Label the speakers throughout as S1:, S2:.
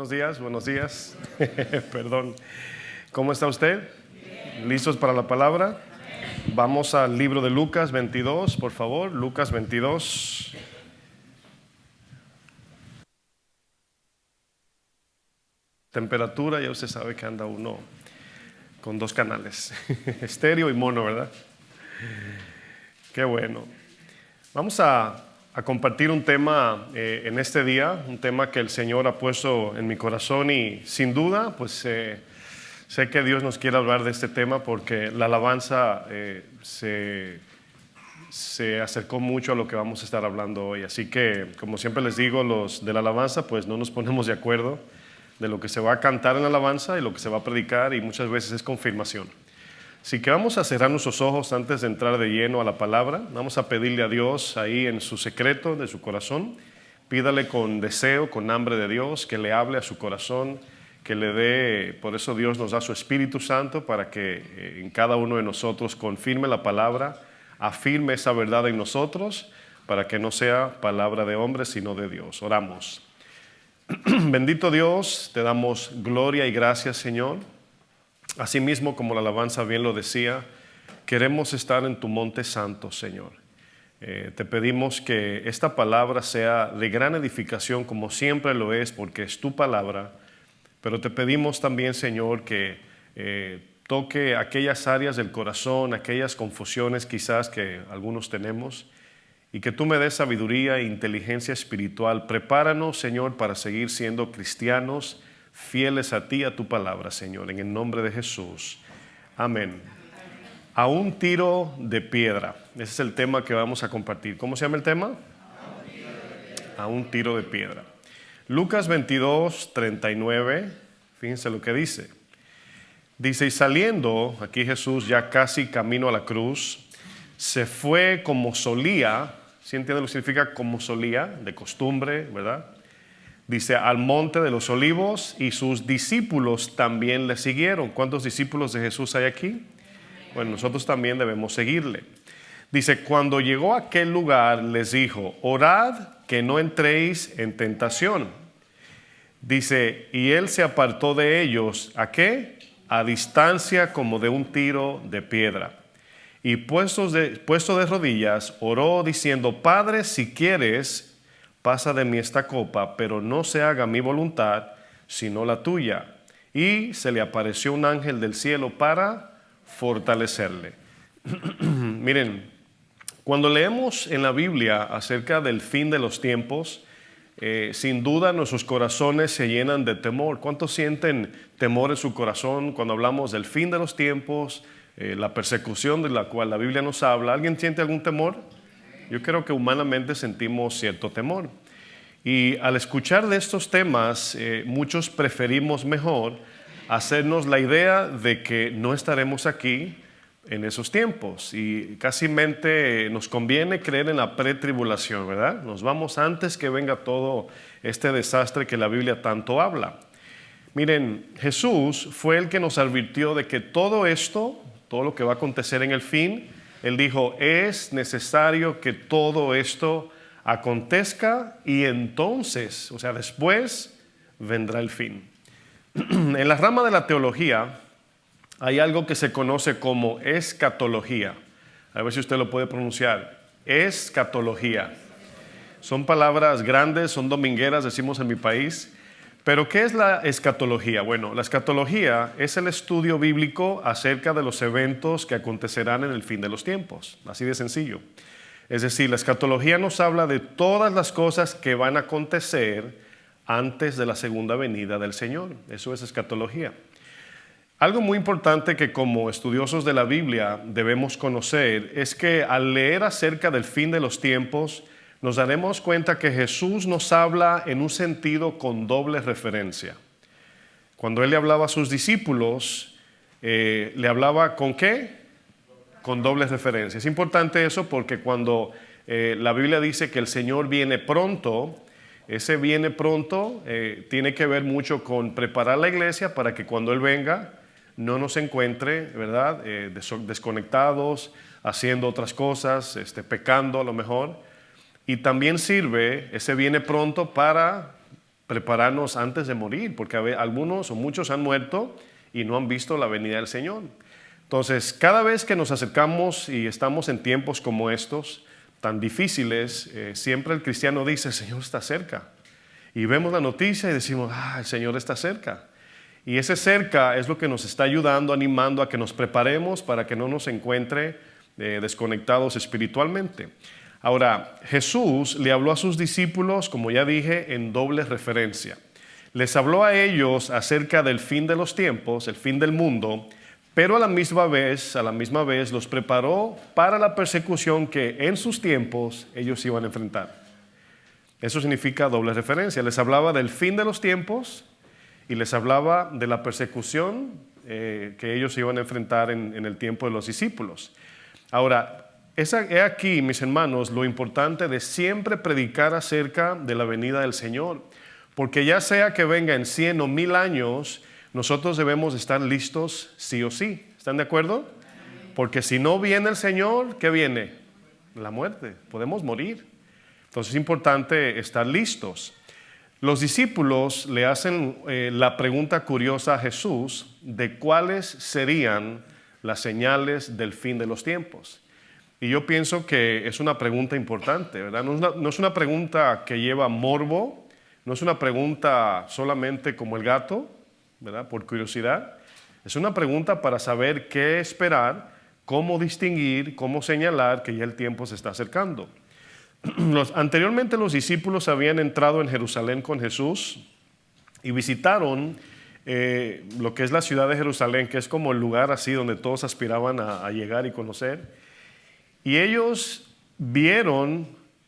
S1: Buenos días, buenos días. Perdón. ¿Cómo está usted? Bien. ¿Listos para la palabra? Amén. Vamos al libro de Lucas 22, por favor. Lucas 22. Temperatura, ya usted sabe que anda uno con dos canales. Estéreo y mono, ¿verdad? Qué bueno. Vamos a compartir un tema en este día, un tema que el Señor ha puesto en mi corazón y sin duda, pues sé que Dios nos quiere hablar de este tema porque la alabanza se acercó mucho a lo que vamos a estar hablando hoy. Así que, como siempre les digo, los de la alabanza, pues no nos ponemos de acuerdo de lo que se va a cantar en la alabanza y lo que se va a predicar, y muchas veces es confirmación. Así que vamos a cerrar nuestros ojos antes de entrar de lleno a la palabra. Vamos a pedirle a Dios ahí en su secreto de su corazón. Pídale con deseo, con hambre de Dios, que le hable a su corazón, que le dé, por eso Dios nos da su Espíritu Santo, para que en cada uno de nosotros confirme la palabra, afirme esa verdad en nosotros, para que no sea palabra de hombre, sino de Dios. Oramos. Bendito Dios, te damos gloria y gracias, Señor. Asimismo, como la alabanza bien lo decía, queremos estar en tu monte santo, Señor. Te pedimos que esta palabra sea de gran edificación, como siempre lo es, porque es tu palabra. Pero te pedimos también, Señor, que toque aquellas áreas del corazón, aquellas confusiones quizás que algunos tenemos, y que tú me des sabiduría e inteligencia espiritual. Prepáranos, Señor, para seguir siendo cristianos, fieles a ti, a tu palabra, Señor, en el nombre de Jesús. Amén. A un tiro de piedra. Ese es el tema que vamos a compartir. ¿Cómo se llama el tema? A un tiro de piedra. Lucas 22, 39. Fíjense lo que dice. Dice, y saliendo, aquí Jesús ya casi camino a la cruz, se fue como solía. ¿Sí entiende lo que significa como solía? De costumbre, ¿verdad? Dice, al monte de los olivos, y sus discípulos también le siguieron. ¿Cuántos discípulos de Jesús hay aquí? Bueno, nosotros también debemos seguirle. Dice, cuando llegó a aquel lugar, les dijo, orad que no entréis en tentación. Dice, y él se apartó de ellos, ¿a qué? A distancia como de un tiro de piedra. Y puesto de rodillas, oró diciendo, Padre, si quieres, pasa de mí esta copa, pero no se haga mi voluntad, sino la tuya. Y se le apareció un ángel del cielo para fortalecerle. Miren, cuando leemos en la Biblia acerca del fin de los tiempos, sin duda nuestros corazones se llenan de temor. ¿Cuántos sienten temor en su corazón cuando hablamos del fin de los tiempos, la persecución de la cual la Biblia nos habla? ¿Alguien siente algún temor? Yo creo que humanamente sentimos cierto temor. Y al escuchar de estos temas, muchos preferimos mejor hacernos la idea de que no estaremos aquí en esos tiempos. Y casi nos conviene creer en la pretribulación, ¿verdad? Nos vamos antes que venga todo este desastre que la Biblia tanto habla. Miren, Jesús fue el que nos advirtió de que todo esto, todo lo que va a acontecer en el fin, Él dijo, es necesario que todo esto acontezca y entonces, o sea, después vendrá el fin. En la rama de la teología hay algo que se conoce como escatología. A ver si usted lo puede pronunciar. Escatología. Son palabras grandes, son domingueras, decimos en mi país. Pero ¿qué es la escatología? Bueno, la escatología es el estudio bíblico acerca de los eventos que acontecerán en el fin de los tiempos. Así de sencillo. Es decir, la escatología nos habla de todas las cosas que van a acontecer antes de la segunda venida del Señor. Eso es escatología. Algo muy importante que como estudiosos de la Biblia debemos conocer es que al leer acerca del fin de los tiempos, nos daremos cuenta que Jesús nos habla en un sentido con doble referencia. Cuando Él le hablaba a sus discípulos, le hablaba ¿con qué? Con doble referencia. Es importante eso porque cuando la Biblia dice que el Señor viene pronto, ese viene pronto tiene que ver mucho con preparar la iglesia para que cuando Él venga no nos encuentre, ¿verdad? Desconectados, haciendo otras cosas, pecando a lo mejor. Y también sirve, ese viene pronto para prepararnos antes de morir, porque algunos o muchos han muerto y no han visto la venida del Señor. Entonces, cada vez que nos acercamos y estamos en tiempos como estos, tan difíciles, siempre el cristiano dice, el Señor está cerca. Y vemos la noticia y decimos, el Señor está cerca. Y ese cerca es lo que nos está ayudando, animando a que nos preparemos para que no nos encuentre desconectados espiritualmente. Ahora, Jesús le habló a sus discípulos, como ya dije, en doble referencia. Les habló a ellos acerca del fin de los tiempos, el fin del mundo, pero a la misma vez los preparó para la persecución que en sus tiempos ellos iban a enfrentar. Eso significa doble referencia. Les hablaba del fin de los tiempos y les hablaba de la persecución que ellos iban a enfrentar en el tiempo de los discípulos. Ahora, he aquí, mis hermanos, lo importante de siempre predicar acerca de la venida del Señor. Porque ya sea que venga en 100 o 1000 años, nosotros debemos estar listos sí o sí. ¿Están de acuerdo? Porque si no viene el Señor, ¿qué viene? La muerte. Podemos morir. Entonces es importante estar listos. Los discípulos le hacen la pregunta curiosa a Jesús de cuáles serían las señales del fin de los tiempos. Y yo pienso que es una pregunta importante, ¿verdad? No es una pregunta que lleva morbo, no es una pregunta solamente como el gato, ¿verdad? Por curiosidad. Es una pregunta para saber qué esperar, cómo distinguir, cómo señalar que ya el tiempo se está acercando. Anteriormente los discípulos habían entrado en Jerusalén con Jesús y visitaron lo que es la ciudad de Jerusalén, que es como el lugar así donde todos aspiraban a llegar y conocer. Y ellos vieron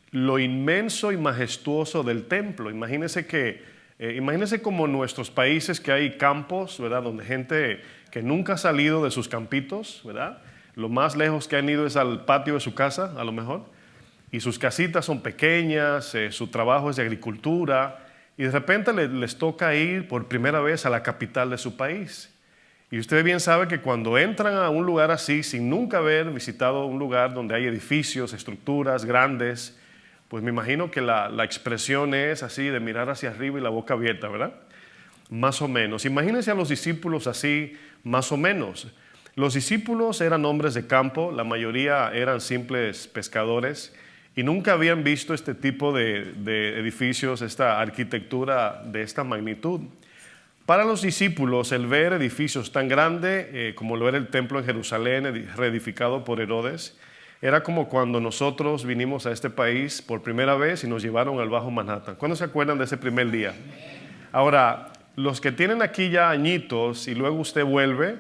S1: lo inmenso y majestuoso del templo. Imagínense como en nuestros países que hay campos, ¿verdad? Donde gente que nunca ha salido de sus campitos, ¿verdad? Lo más lejos que han ido es al patio de su casa, a lo mejor. Y sus casitas son pequeñas, su trabajo es de agricultura. Y de repente les toca ir por primera vez a la capital de su país. Y usted bien sabe que cuando entran a un lugar así, sin nunca haber visitado un lugar donde hay edificios, estructuras grandes, pues me imagino que la expresión es así de mirar hacia arriba y la boca abierta, ¿verdad? Más o menos. Imagínense a los discípulos así, más o menos. Los discípulos eran hombres de campo, la mayoría eran simples pescadores y nunca habían visto este tipo de edificios, esta arquitectura de esta magnitud. Para los discípulos, el ver edificios tan grandes como lo era el templo en Jerusalén, reedificado por Herodes, era como cuando nosotros vinimos a este país por primera vez y nos llevaron al Bajo Manhattan. ¿Cuándo se acuerdan de ese primer día? Ahora, los que tienen aquí ya añitos y luego usted vuelve,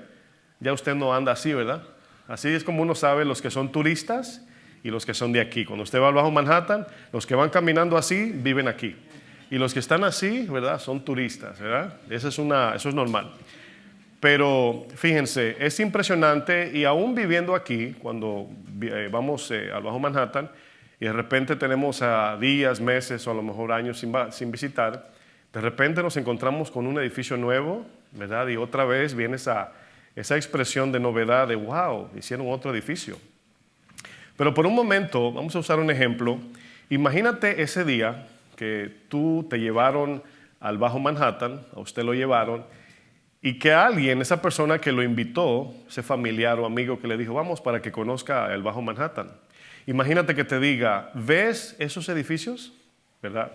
S1: ya usted no anda así, ¿verdad? Así es como uno sabe los que son turistas y los que son de aquí. Cuando usted va al Bajo Manhattan, los que van caminando así viven aquí. Y los que están así, ¿verdad? Son turistas, ¿verdad? Eso es normal. Pero fíjense, es impresionante y aún viviendo aquí, cuando vamos al Bajo Manhattan y de repente tenemos días, meses o a lo mejor años sin visitar, de repente nos encontramos con un edificio nuevo, ¿verdad? Y otra vez viene esa expresión de novedad de wow, hicieron otro edificio. Pero por un momento, vamos a usar un ejemplo, imagínate ese día que tú te llevaron al Bajo Manhattan, a usted lo llevaron, y que alguien, esa persona que lo invitó, ese familiar o amigo que le dijo, vamos para que conozca el Bajo Manhattan. Imagínate que te diga, ¿ves esos edificios? ¿Verdad?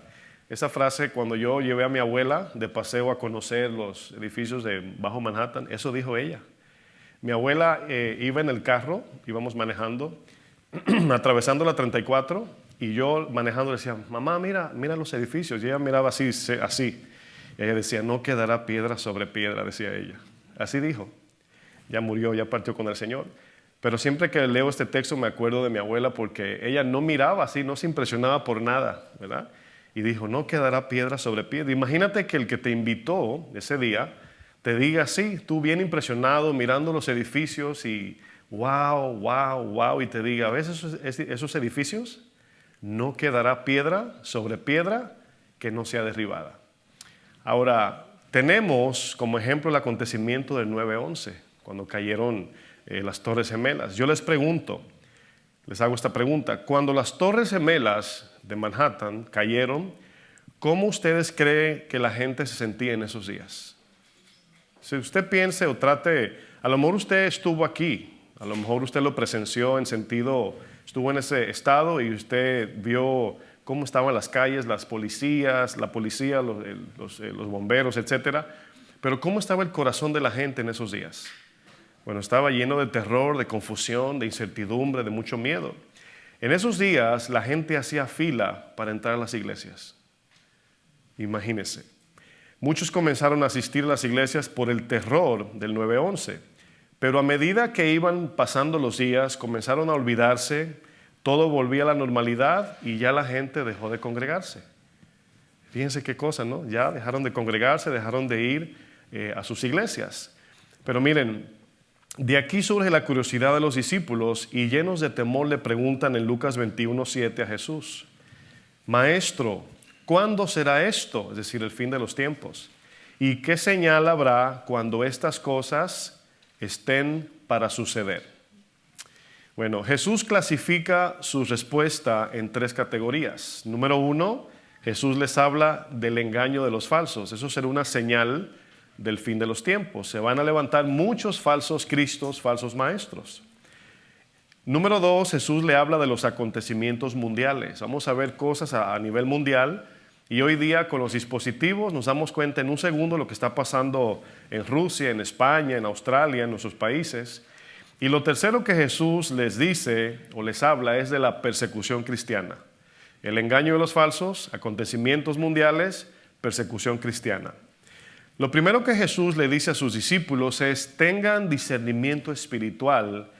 S1: Esa frase, cuando yo llevé a mi abuela de paseo a conocer los edificios de Bajo Manhattan, eso dijo ella. Mi abuela iba en el carro, íbamos manejando, atravesando la 34, y yo manejando decía, mamá, mira los edificios. Y ella miraba así. Y ella decía, no quedará piedra sobre piedra, decía ella. Así dijo. Ya murió, ya partió con el Señor. Pero siempre que leo este texto me acuerdo de mi abuela porque ella no miraba así, no se impresionaba por nada, ¿verdad? Y dijo, no quedará piedra sobre piedra. Imagínate que el que te invitó ese día te diga así, tú bien impresionado mirando los edificios y wow, y te diga, ¿ves esos edificios? No quedará piedra sobre piedra que no sea derribada. Ahora, tenemos como ejemplo el acontecimiento del 9/11, cuando cayeron las Torres Gemelas. Yo les hago esta pregunta, cuando las Torres Gemelas de Manhattan cayeron, ¿cómo ustedes creen que la gente se sentía en esos días? Si usted piense o trate, a lo mejor usted estuvo aquí, a lo mejor usted lo presenció en sentido, estuvo en ese estado y usted vio cómo estaban las calles, las policías, la policía, los bomberos, etcétera. Pero ¿cómo estaba el corazón de la gente en esos días? Bueno, estaba lleno de terror, de confusión, de incertidumbre, de mucho miedo. En esos días la gente hacía fila para entrar a las iglesias. Imagínense. Muchos comenzaron a asistir a las iglesias por el terror del 9/11, pero a medida que iban pasando los días, comenzaron a olvidarse, todo volvía a la normalidad y ya la gente dejó de congregarse. Fíjense qué cosa, ¿no? Ya dejaron de congregarse, dejaron de ir a sus iglesias. Pero miren, de aquí surge la curiosidad de los discípulos y llenos de temor le preguntan en Lucas 21:7 a Jesús: Maestro, ¿cuándo será esto? Es decir, el fin de los tiempos. ¿Y qué señal habrá cuando estas cosas estén para suceder? Bueno, Jesús clasifica su respuesta en 3 categorías. Número 1, Jesús les habla del engaño de los falsos. Eso será una señal del fin de los tiempos. Se van a levantar muchos falsos cristos, falsos maestros. Número 2, Jesús le habla de los acontecimientos mundiales. Vamos a ver cosas a nivel mundial. Y hoy día con los dispositivos nos damos cuenta en un segundo lo que está pasando en Rusia, en España, en Australia, en nuestros países. Y lo tercero que Jesús les dice o les habla es de la persecución cristiana. El engaño de los falsos, acontecimientos mundiales, persecución cristiana. Lo primero que Jesús le dice a sus discípulos es: tengan discernimiento espiritual,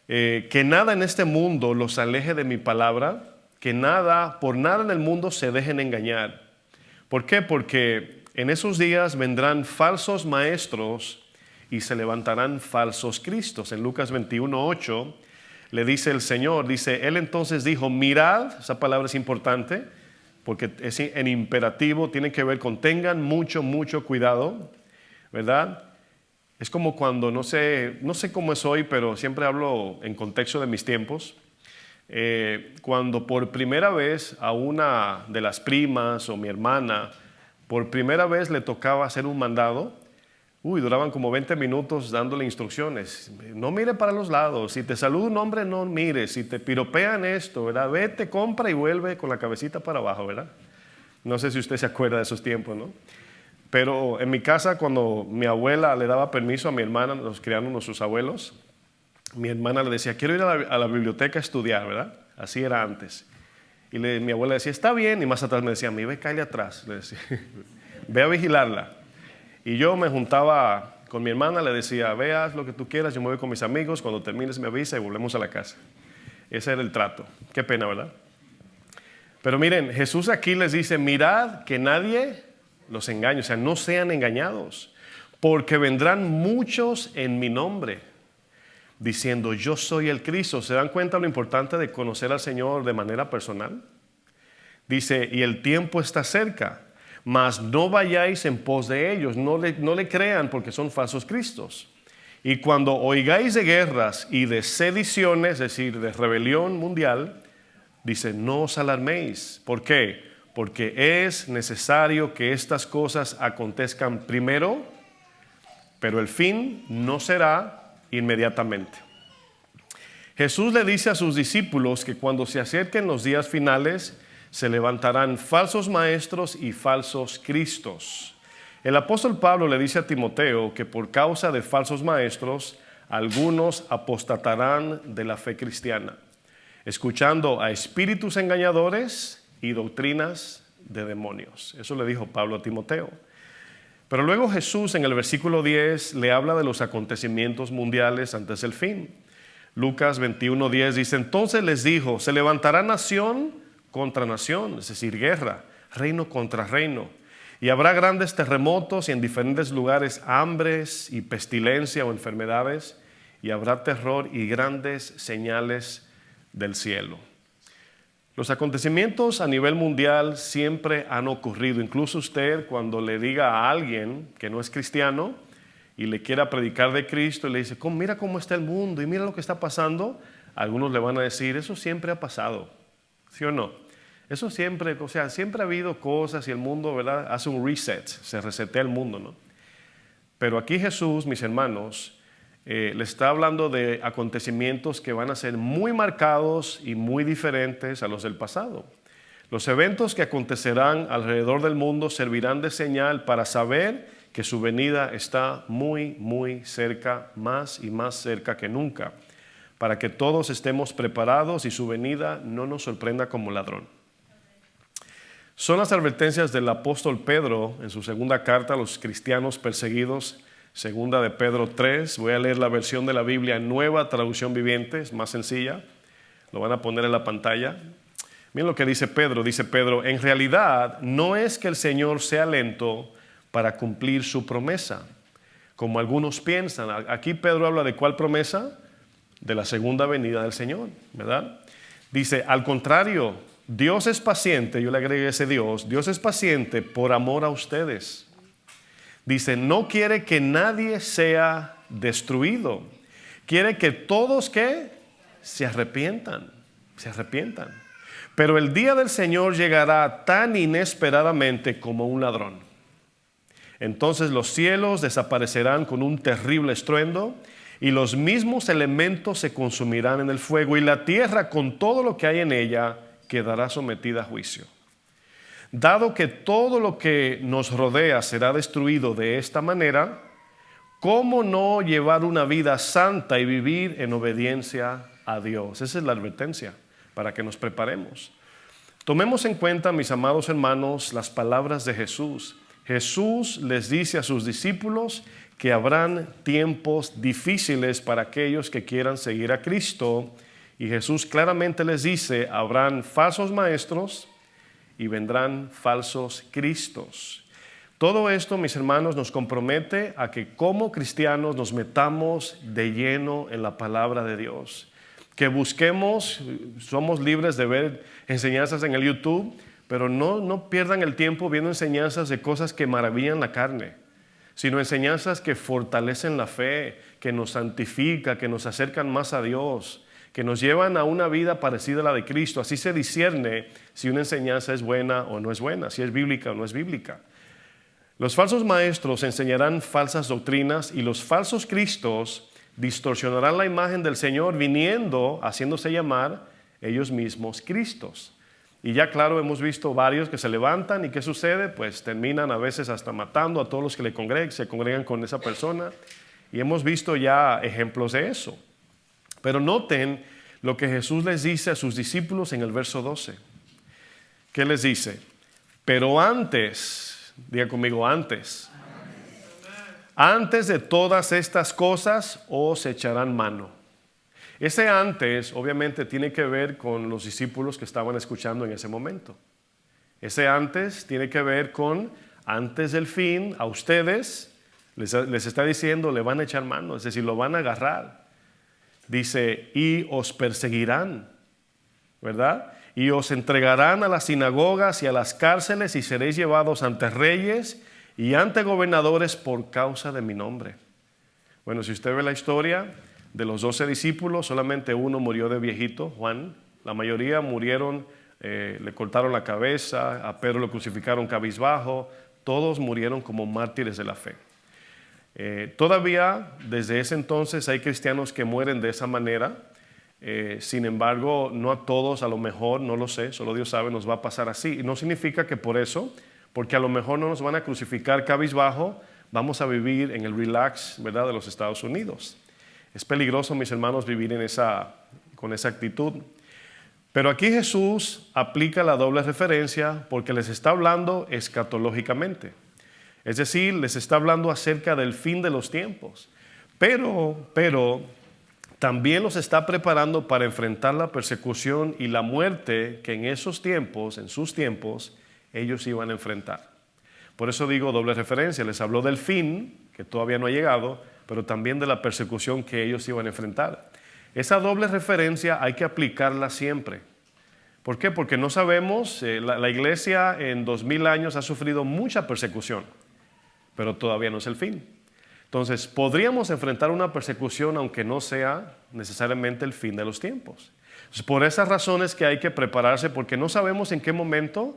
S1: que nada en este mundo los aleje de mi palabra, que por nada en el mundo se dejen engañar. ¿Por qué? Porque en esos días vendrán falsos maestros y se levantarán falsos cristos. En Lucas 21:8 le dice el Señor, Él entonces dijo: mirad, esa palabra es importante porque es en imperativo, tiene que ver con tengan mucho cuidado, ¿verdad? Es como cuando, no sé cómo es hoy, pero siempre hablo en contexto de mis tiempos. Cuando por primera vez a una de las primas o mi hermana, por primera vez le tocaba hacer un mandado, duraban como 20 minutos dándole instrucciones. No mire para los lados, si te saluda un hombre no mires, si te piropean esto, ¿verdad? Vete, compra y vuelve con la cabecita para abajo, ¿verdad? No sé si usted se acuerda de esos tiempos, ¿no? Pero en mi casa, cuando mi abuela le daba permiso a mi hermana, nos criaron nuestros abuelos, mi hermana le decía: quiero ir a la biblioteca a estudiar, ¿verdad? Así era antes. Y mi abuela decía: está bien, y más atrás me decía: ve, cállate atrás, le decía. Ve a vigilarla. Y yo me juntaba con mi hermana, le decía: veas lo que tú quieras, yo me voy con mis amigos, cuando termines me avisa y volvemos a la casa. Ese era el trato. Qué pena, ¿verdad? Pero miren, Jesús aquí les dice: mirad que nadie los engañe, o sea, no sean engañados, porque vendrán muchos en mi nombre, diciendo: yo soy el Cristo. ¿Se dan cuenta lo importante de conocer al Señor de manera personal? Dice: y el tiempo está cerca, mas no vayáis en pos de ellos, no le crean, porque son falsos cristos. Y cuando oigáis de guerras y de sediciones, es decir, de rebelión mundial, dice: no os alarméis. ¿Por qué? Porque es necesario que estas cosas acontezcan primero, pero el fin no será inmediatamente. Jesús le dice a sus discípulos que cuando se acerquen los días finales, se levantarán falsos maestros y falsos cristos. El apóstol Pablo le dice a Timoteo que por causa de falsos maestros, algunos apostatarán de la fe cristiana, escuchando a espíritus engañadores y doctrinas de demonios. Eso le dijo Pablo a Timoteo. Pero luego Jesús en el versículo 10 le habla de los acontecimientos mundiales antes del fin. Lucas 21:10 dice: entonces les dijo: se levantará nación contra nación, es decir, guerra, reino contra reino, y habrá grandes terremotos y en diferentes lugares hambres y pestilencia o enfermedades, y habrá terror y grandes señales del cielo. Los acontecimientos a nivel mundial siempre han ocurrido. Incluso usted, cuando le diga a alguien que no es cristiano y le quiera predicar de Cristo y le dice: mira cómo está el mundo y mira lo que está pasando, algunos le van a decir: eso siempre ha pasado, ¿sí o no? Eso siempre, o sea, siempre ha habido cosas y el mundo, ¿verdad? Hace un reset, se resetea el mundo, ¿no? Pero aquí Jesús, mis hermanos, le está hablando de acontecimientos que van a ser muy marcados y muy diferentes a los del pasado. Los eventos que acontecerán alrededor del mundo servirán de señal para saber que su venida está muy, muy cerca, más y más cerca que nunca, para que todos estemos preparados y su venida no nos sorprenda como ladrón. Son las advertencias del apóstol Pedro en su segunda carta a los cristianos perseguidos, segunda de Pedro 3. Voy a leer la versión de la Biblia Nueva Traducción Viviente, es más sencilla. Lo van a poner en la pantalla. Miren lo que dice Pedro, en realidad no es que el Señor sea lento para cumplir su promesa, como algunos piensan. Aquí Pedro habla de ¿cuál promesa? De la segunda venida del Señor, ¿verdad? Dice, al contrario, Dios es paciente, yo le agregué ese Dios es paciente por amor a ustedes. Dice, no quiere que nadie sea destruido, quiere que todos ¿qué? Se arrepientan. Pero el día del Señor llegará tan inesperadamente como un ladrón. Entonces los cielos desaparecerán con un terrible estruendo y los mismos elementos se consumirán en el fuego y la tierra con todo lo que hay en ella quedará sometida a juicio. Dado que todo lo que nos rodea será destruido de esta manera, ¿cómo no llevar una vida santa y vivir en obediencia a Dios? Esa es la advertencia para que nos preparemos. Tomemos en cuenta, mis amados hermanos, las palabras de Jesús. Jesús les dice a sus discípulos que habrán tiempos difíciles para aquellos que quieran seguir a Cristo. Y Jesús claramente les dice, habrán falsos maestros y vendrán falsos cristos. Todo esto, mis hermanos, nos compromete a que como cristianos nos metamos de lleno en la palabra de Dios. Que busquemos, somos libres de ver enseñanzas en el YouTube, pero no pierdan el tiempo viendo enseñanzas de cosas que maravillan la carne, sino enseñanzas que fortalecen la fe, que nos santifican, que nos acercan más a Dios, que nos llevan a una vida parecida a la de Cristo. Así se discierne si una enseñanza es buena o no es buena, si es bíblica o no es bíblica. Los falsos maestros enseñarán falsas doctrinas y los falsos cristos distorsionarán la imagen del Señor viniendo, haciéndose llamar ellos mismos Cristos. Y ya claro, hemos visto varios que se levantan y ¿qué sucede? Pues terminan a veces hasta matando a todos los que se congregan con esa persona. Y hemos visto ya ejemplos de eso. Pero noten lo que Jesús les dice a sus discípulos en el verso 12. ¿Qué les dice? Pero antes, diga conmigo, antes de todas estas cosas os echarán mano. Ese antes obviamente tiene que ver con los discípulos que estaban escuchando en ese momento. Ese antes tiene que ver con antes del fin, a ustedes les está diciendo le van a echar mano, es decir, lo van a agarrar. Dice, y os perseguirán, ¿verdad? Y os entregarán a las sinagogas y a las cárceles y seréis llevados ante reyes y ante gobernadores por causa de mi nombre. Bueno, si usted ve la historia de los 12 discípulos, solamente uno murió de viejito, Juan. La mayoría murieron, le cortaron la cabeza, a Pedro lo crucificaron cabizbajo. Todos murieron como mártires de la fe. Todavía desde ese entonces hay cristianos que mueren de esa manera. Sin embargo, no a todos, a lo mejor, no lo sé, solo Dios sabe, nos va a pasar así. Y no significa que por eso, porque a lo mejor no nos van a crucificar cabizbajo, vamos a vivir en el relax, ¿verdad?, de los Estados Unidos. Es peligroso, mis hermanos, vivir con esa actitud. Pero aquí Jesús aplica la doble referencia porque les está hablando escatológicamente. Es decir, les está hablando acerca del fin de los tiempos. Pero también los está preparando para enfrentar la persecución y la muerte que en esos tiempos, en sus tiempos, ellos iban a enfrentar. Por eso digo doble referencia. Les habló del fin, que todavía no ha llegado, pero también de la persecución que ellos iban a enfrentar. Esa doble referencia hay que aplicarla siempre. ¿Por qué? Porque no sabemos, la iglesia en 2000 años ha sufrido mucha persecución, pero todavía no es el fin. Entonces, podríamos enfrentar una persecución aunque no sea necesariamente el fin de los tiempos. Entonces, por esas razones que hay que prepararse, porque no sabemos en qué momento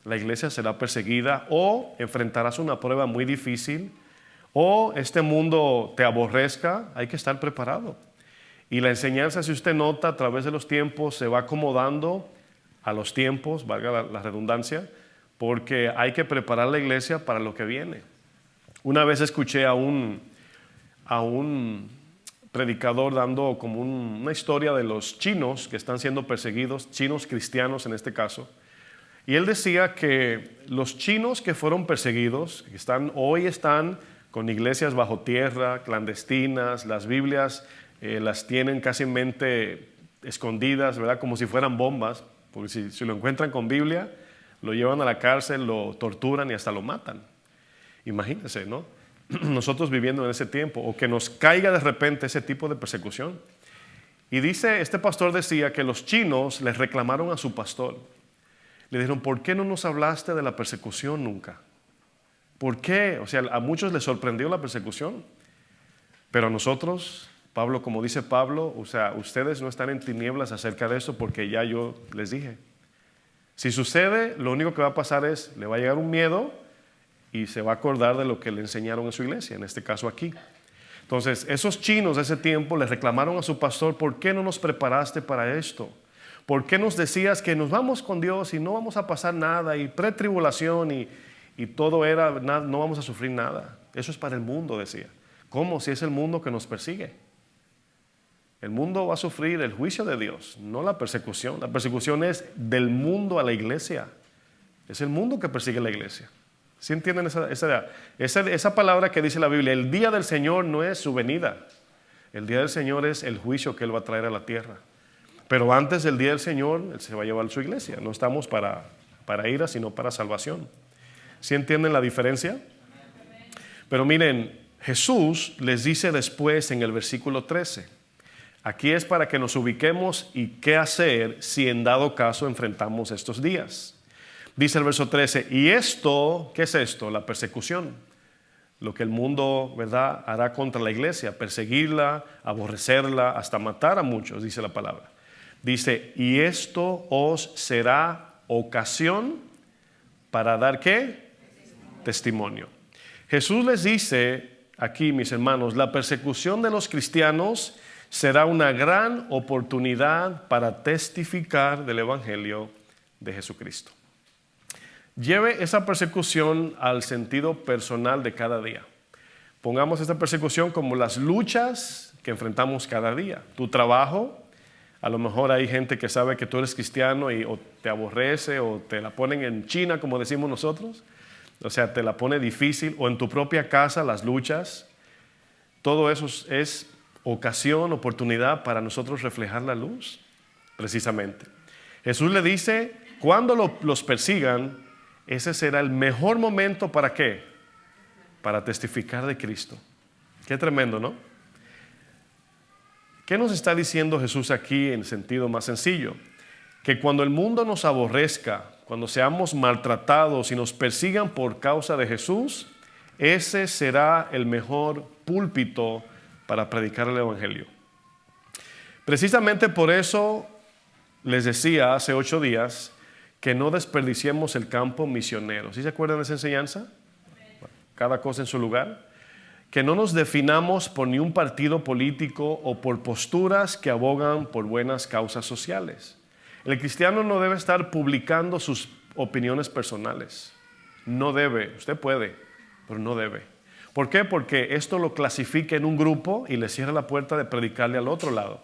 S1: la iglesia será perseguida o enfrentarás una prueba muy difícil o este mundo te aborrezca. Hay que estar preparado. Y la enseñanza, si usted nota, a través de los tiempos se va acomodando a los tiempos, valga la redundancia, porque hay que preparar la iglesia para lo que viene. Una vez escuché a un predicador dando como una historia de los chinos que están siendo perseguidos, chinos cristianos en este caso, y él decía que los chinos que fueron perseguidos, que hoy están con iglesias bajo tierra, clandestinas, las Biblias las tienen casi escondidas, ¿verdad? Como si fueran bombas, porque si lo encuentran con Biblia, lo llevan a la cárcel, lo torturan y hasta lo matan. Imagínense, ¿no? Nosotros viviendo en ese tiempo, o que nos caiga de repente ese tipo de persecución. Y este pastor decía que los chinos les reclamaron a su pastor. Le dijeron, ¿por qué no nos hablaste de la persecución nunca? ¿Por qué? O sea, a muchos les sorprendió la persecución, pero a nosotros, Pablo, como dice Pablo, o sea, ustedes no están en tinieblas acerca de eso porque ya yo les dije. Si sucede, lo único que va a pasar es, le va a llegar un miedo y se va a acordar de lo que le enseñaron en su iglesia, en este caso aquí. Entonces, esos chinos de ese tiempo le reclamaron a su pastor, ¿por qué no nos preparaste para esto? ¿Por qué nos decías que nos vamos con Dios y no vamos a pasar nada y pretribulación y todo era, no vamos a sufrir nada? Eso es para el mundo, decía. ¿Cómo? Si es el mundo que nos persigue. El mundo va a sufrir el juicio de Dios, no la persecución. La persecución es del mundo a la iglesia. Es el mundo que persigue a la iglesia. ¿Sí entienden esa palabra que dice la Biblia? El día del Señor no es su venida. El día del Señor es el juicio que Él va a traer a la tierra. Pero antes del día del Señor, Él se va a llevar a su iglesia. No estamos para ira, sino para salvación. ¿Sí entienden la diferencia? Pero miren, Jesús les dice después en el versículo 13. Aquí es para que nos ubiquemos y qué hacer si en dado caso enfrentamos estos días. Dice el verso 13, y esto, ¿qué es esto? La persecución. Lo que el mundo, ¿verdad?, hará contra la iglesia, perseguirla, aborrecerla, hasta matar a muchos, dice la palabra. Dice, y esto os será ocasión para dar ¿qué? Testimonio. Jesús les dice aquí, mis hermanos, la persecución de los cristianos será una gran oportunidad para testificar del Evangelio de Jesucristo. Lleve esa persecución al sentido personal de cada día. Pongamos esta persecución como las luchas que enfrentamos cada día. Tu trabajo, a lo mejor hay gente que sabe que tú eres cristiano y o te aborrece o te la ponen en China, como decimos nosotros. O sea, te la pone difícil. O en tu propia casa, las luchas. Todo eso es ocasión, oportunidad para nosotros reflejar la luz, precisamente. Jesús le dice, cuando los persigan, ese será el mejor momento ¿para qué? Para testificar de Cristo. Qué tremendo, ¿no? ¿Qué nos está diciendo Jesús aquí en sentido más sencillo? Que cuando el mundo nos aborrezca, cuando seamos maltratados y nos persigan por causa de Jesús, ese será el mejor púlpito para predicar el Evangelio. Precisamente por eso les decía hace 8 días que no desperdiciemos el campo misionero. ¿Sí se acuerdan de esa enseñanza? Cada cosa en su lugar. Que no nos definamos por ni un partido político o por posturas que abogan por buenas causas sociales. El cristiano no debe estar publicando sus opiniones personales. No debe, usted puede, pero no debe. ¿Por qué? Porque esto lo clasifica en un grupo y le cierra la puerta de predicarle al otro lado.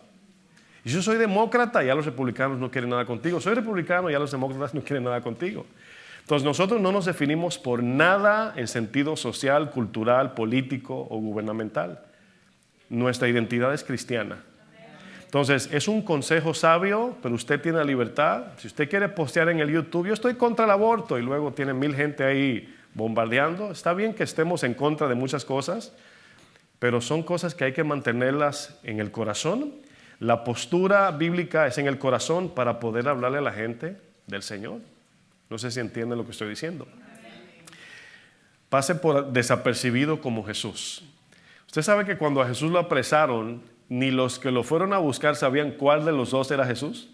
S1: Y si yo soy demócrata, ya los republicanos no quieren nada contigo. Soy republicano, ya los demócratas no quieren nada contigo. Entonces nosotros no nos definimos por nada en sentido social, cultural, político o gubernamental. Nuestra identidad es cristiana. Entonces es un consejo sabio, pero usted tiene la libertad. Si usted quiere postear en el YouTube, yo estoy contra el aborto, y luego tiene 1000 gente ahí bombardeando. Está bien que estemos en contra de muchas cosas, pero son cosas que hay que mantenerlas en el corazón. La postura bíblica es en el corazón para poder hablarle a la gente del Señor. No sé si entienden lo que estoy diciendo. Pase por desapercibido como Jesús. Usted sabe que cuando a Jesús lo apresaron, ni los que lo fueron a buscar sabían cuál de los dos era Jesús.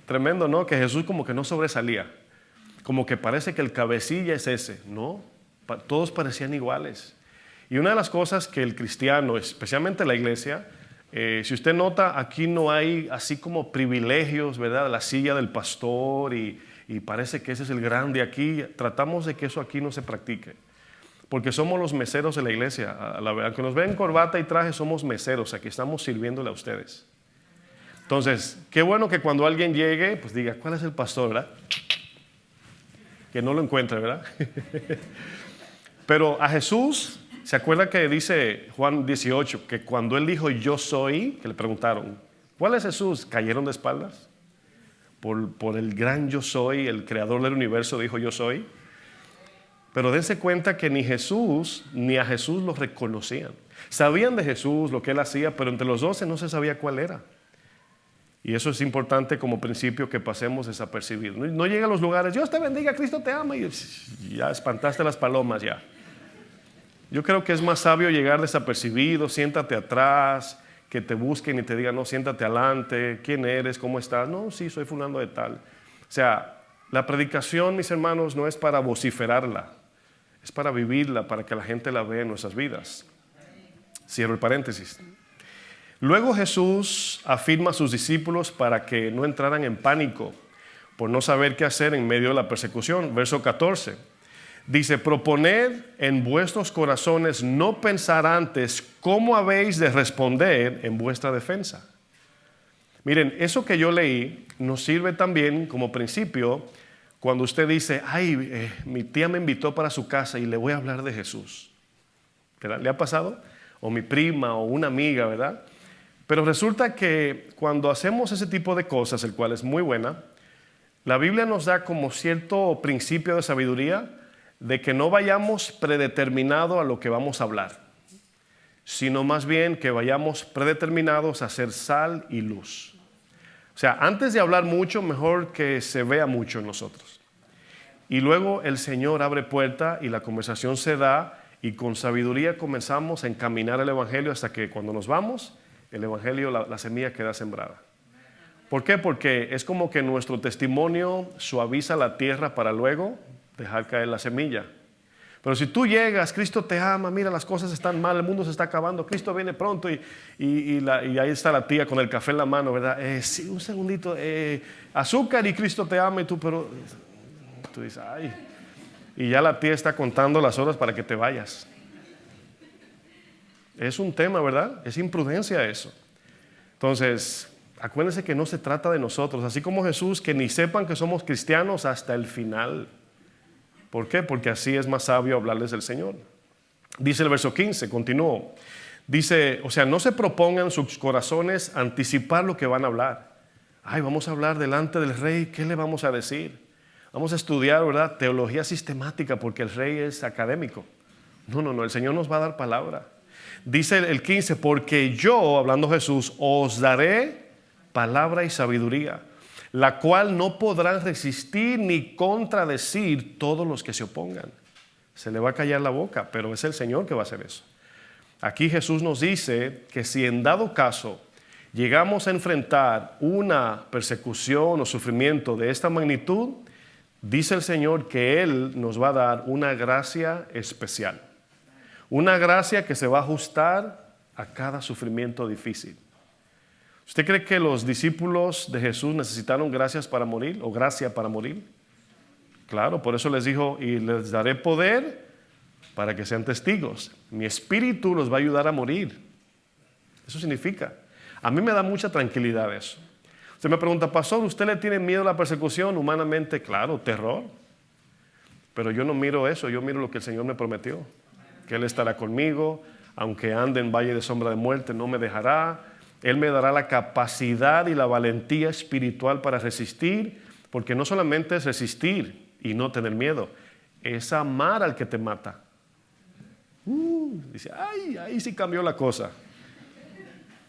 S1: Tremendo, ¿no? Que Jesús como que no sobresalía. Como que parece que el cabecilla es ese. No, todos parecían iguales. Y una de las cosas que el cristiano, especialmente la iglesia, si usted nota, aquí no hay así como privilegios, ¿verdad? La silla del pastor y parece que ese es el grande aquí. Tratamos de que eso aquí no se practique. Porque somos los meseros de la iglesia. Aunque nos ven en corbata y traje, somos meseros. Aquí estamos sirviéndole a ustedes. Entonces, qué bueno que cuando alguien llegue, pues diga, ¿cuál es el pastor, verdad? Que no lo encuentre, ¿verdad? Pero a Jesús, ¿se acuerda que dice Juan 18, que cuando él dijo yo soy, que le preguntaron, ¿cuál es Jesús? ¿Cayeron de espaldas? Por el gran yo soy, el creador del universo dijo yo soy. Pero dense cuenta que ni Jesús ni a Jesús lo reconocían. Sabían de Jesús, lo que él hacía, pero entre los 12 no se sabía cuál era. Y eso es importante como principio que pasemos desapercibidos. No llega a los lugares, Dios te bendiga, Cristo te ama, y ya espantaste las palomas ya. Yo creo que es más sabio llegar desapercibido, siéntate atrás, que te busquen y te digan, no, siéntate adelante, ¿quién eres? ¿Cómo estás? No, sí, soy fulano de tal. O sea, la predicación, mis hermanos, no es para vociferarla, es para vivirla, para que la gente la vea en nuestras vidas. Cierro el paréntesis. Luego Jesús afirma a sus discípulos para que no entraran en pánico por no saber qué hacer en medio de la persecución. Verso 14 dice, proponed en vuestros corazones no pensar antes cómo habéis de responder en vuestra defensa. Miren, eso que yo leí nos sirve también como principio cuando usted dice, mi tía me invitó para su casa y le voy a hablar de Jesús. ¿Verdad? ¿Le ha pasado? O mi prima o una amiga, ¿verdad? Pero resulta que cuando hacemos ese tipo de cosas, el cual es muy buena, la Biblia nos da como cierto principio de sabiduría de que no vayamos predeterminado a lo que vamos a hablar, sino más bien que vayamos predeterminados a ser sal y luz. O sea, antes de hablar mucho, mejor que se vea mucho en nosotros. Y luego el Señor abre puerta y la conversación se da y con sabiduría comenzamos a encaminar el Evangelio hasta que cuando nos vamos, el Evangelio, la semilla queda sembrada. ¿Por qué? Porque es como que nuestro testimonio suaviza la tierra para luego dejar caer la semilla. Pero si tú llegas, Cristo te ama, mira, las cosas están mal, el mundo se está acabando, Cristo viene pronto y ahí está la tía con el café en la mano, ¿verdad? Sí, un segundito, azúcar y Cristo te ama y tú dices, ay. Y ya la tía está contando las horas para que te vayas. Es un tema, ¿verdad? Es imprudencia eso. Entonces, acuérdense que no se trata de nosotros, así como Jesús, que ni sepan que somos cristianos hasta el final. ¿Por qué? Porque así es más sabio hablarles del Señor. Dice el verso 15, continúo. Dice, o sea, no se propongan sus corazones anticipar lo que van a hablar. Vamos a hablar delante del rey, ¿qué le vamos a decir? Vamos a estudiar, ¿verdad? Teología sistemática, porque el rey es académico. No, el Señor nos va a dar palabra. Dice el 15, porque yo, hablando Jesús, os daré palabra y sabiduría, la cual no podrán resistir ni contradecir todos los que se opongan. Se le va a callar la boca, pero es el Señor que va a hacer eso. Aquí Jesús nos dice que si en dado caso llegamos a enfrentar una persecución o sufrimiento de esta magnitud, dice el Señor que Él nos va a dar una gracia especial. Una gracia que se va a ajustar a cada sufrimiento difícil. ¿Usted cree que los discípulos de Jesús necesitaron gracia para morir? Claro, por eso les dijo, y les daré poder para que sean testigos. Mi espíritu los va a ayudar a morir. Eso significa. A mí me da mucha tranquilidad eso. Usted me pregunta, pastor, ¿usted le tiene miedo a la persecución? Humanamente, claro, terror. Pero yo no miro eso, yo miro lo que el Señor me prometió. Que Él estará conmigo, aunque ande en valle de sombra de muerte, no me dejará. Él me dará la capacidad y la valentía espiritual para resistir, porque no solamente es resistir y no tener miedo, es amar al que te mata. Dice, ahí sí cambió la cosa.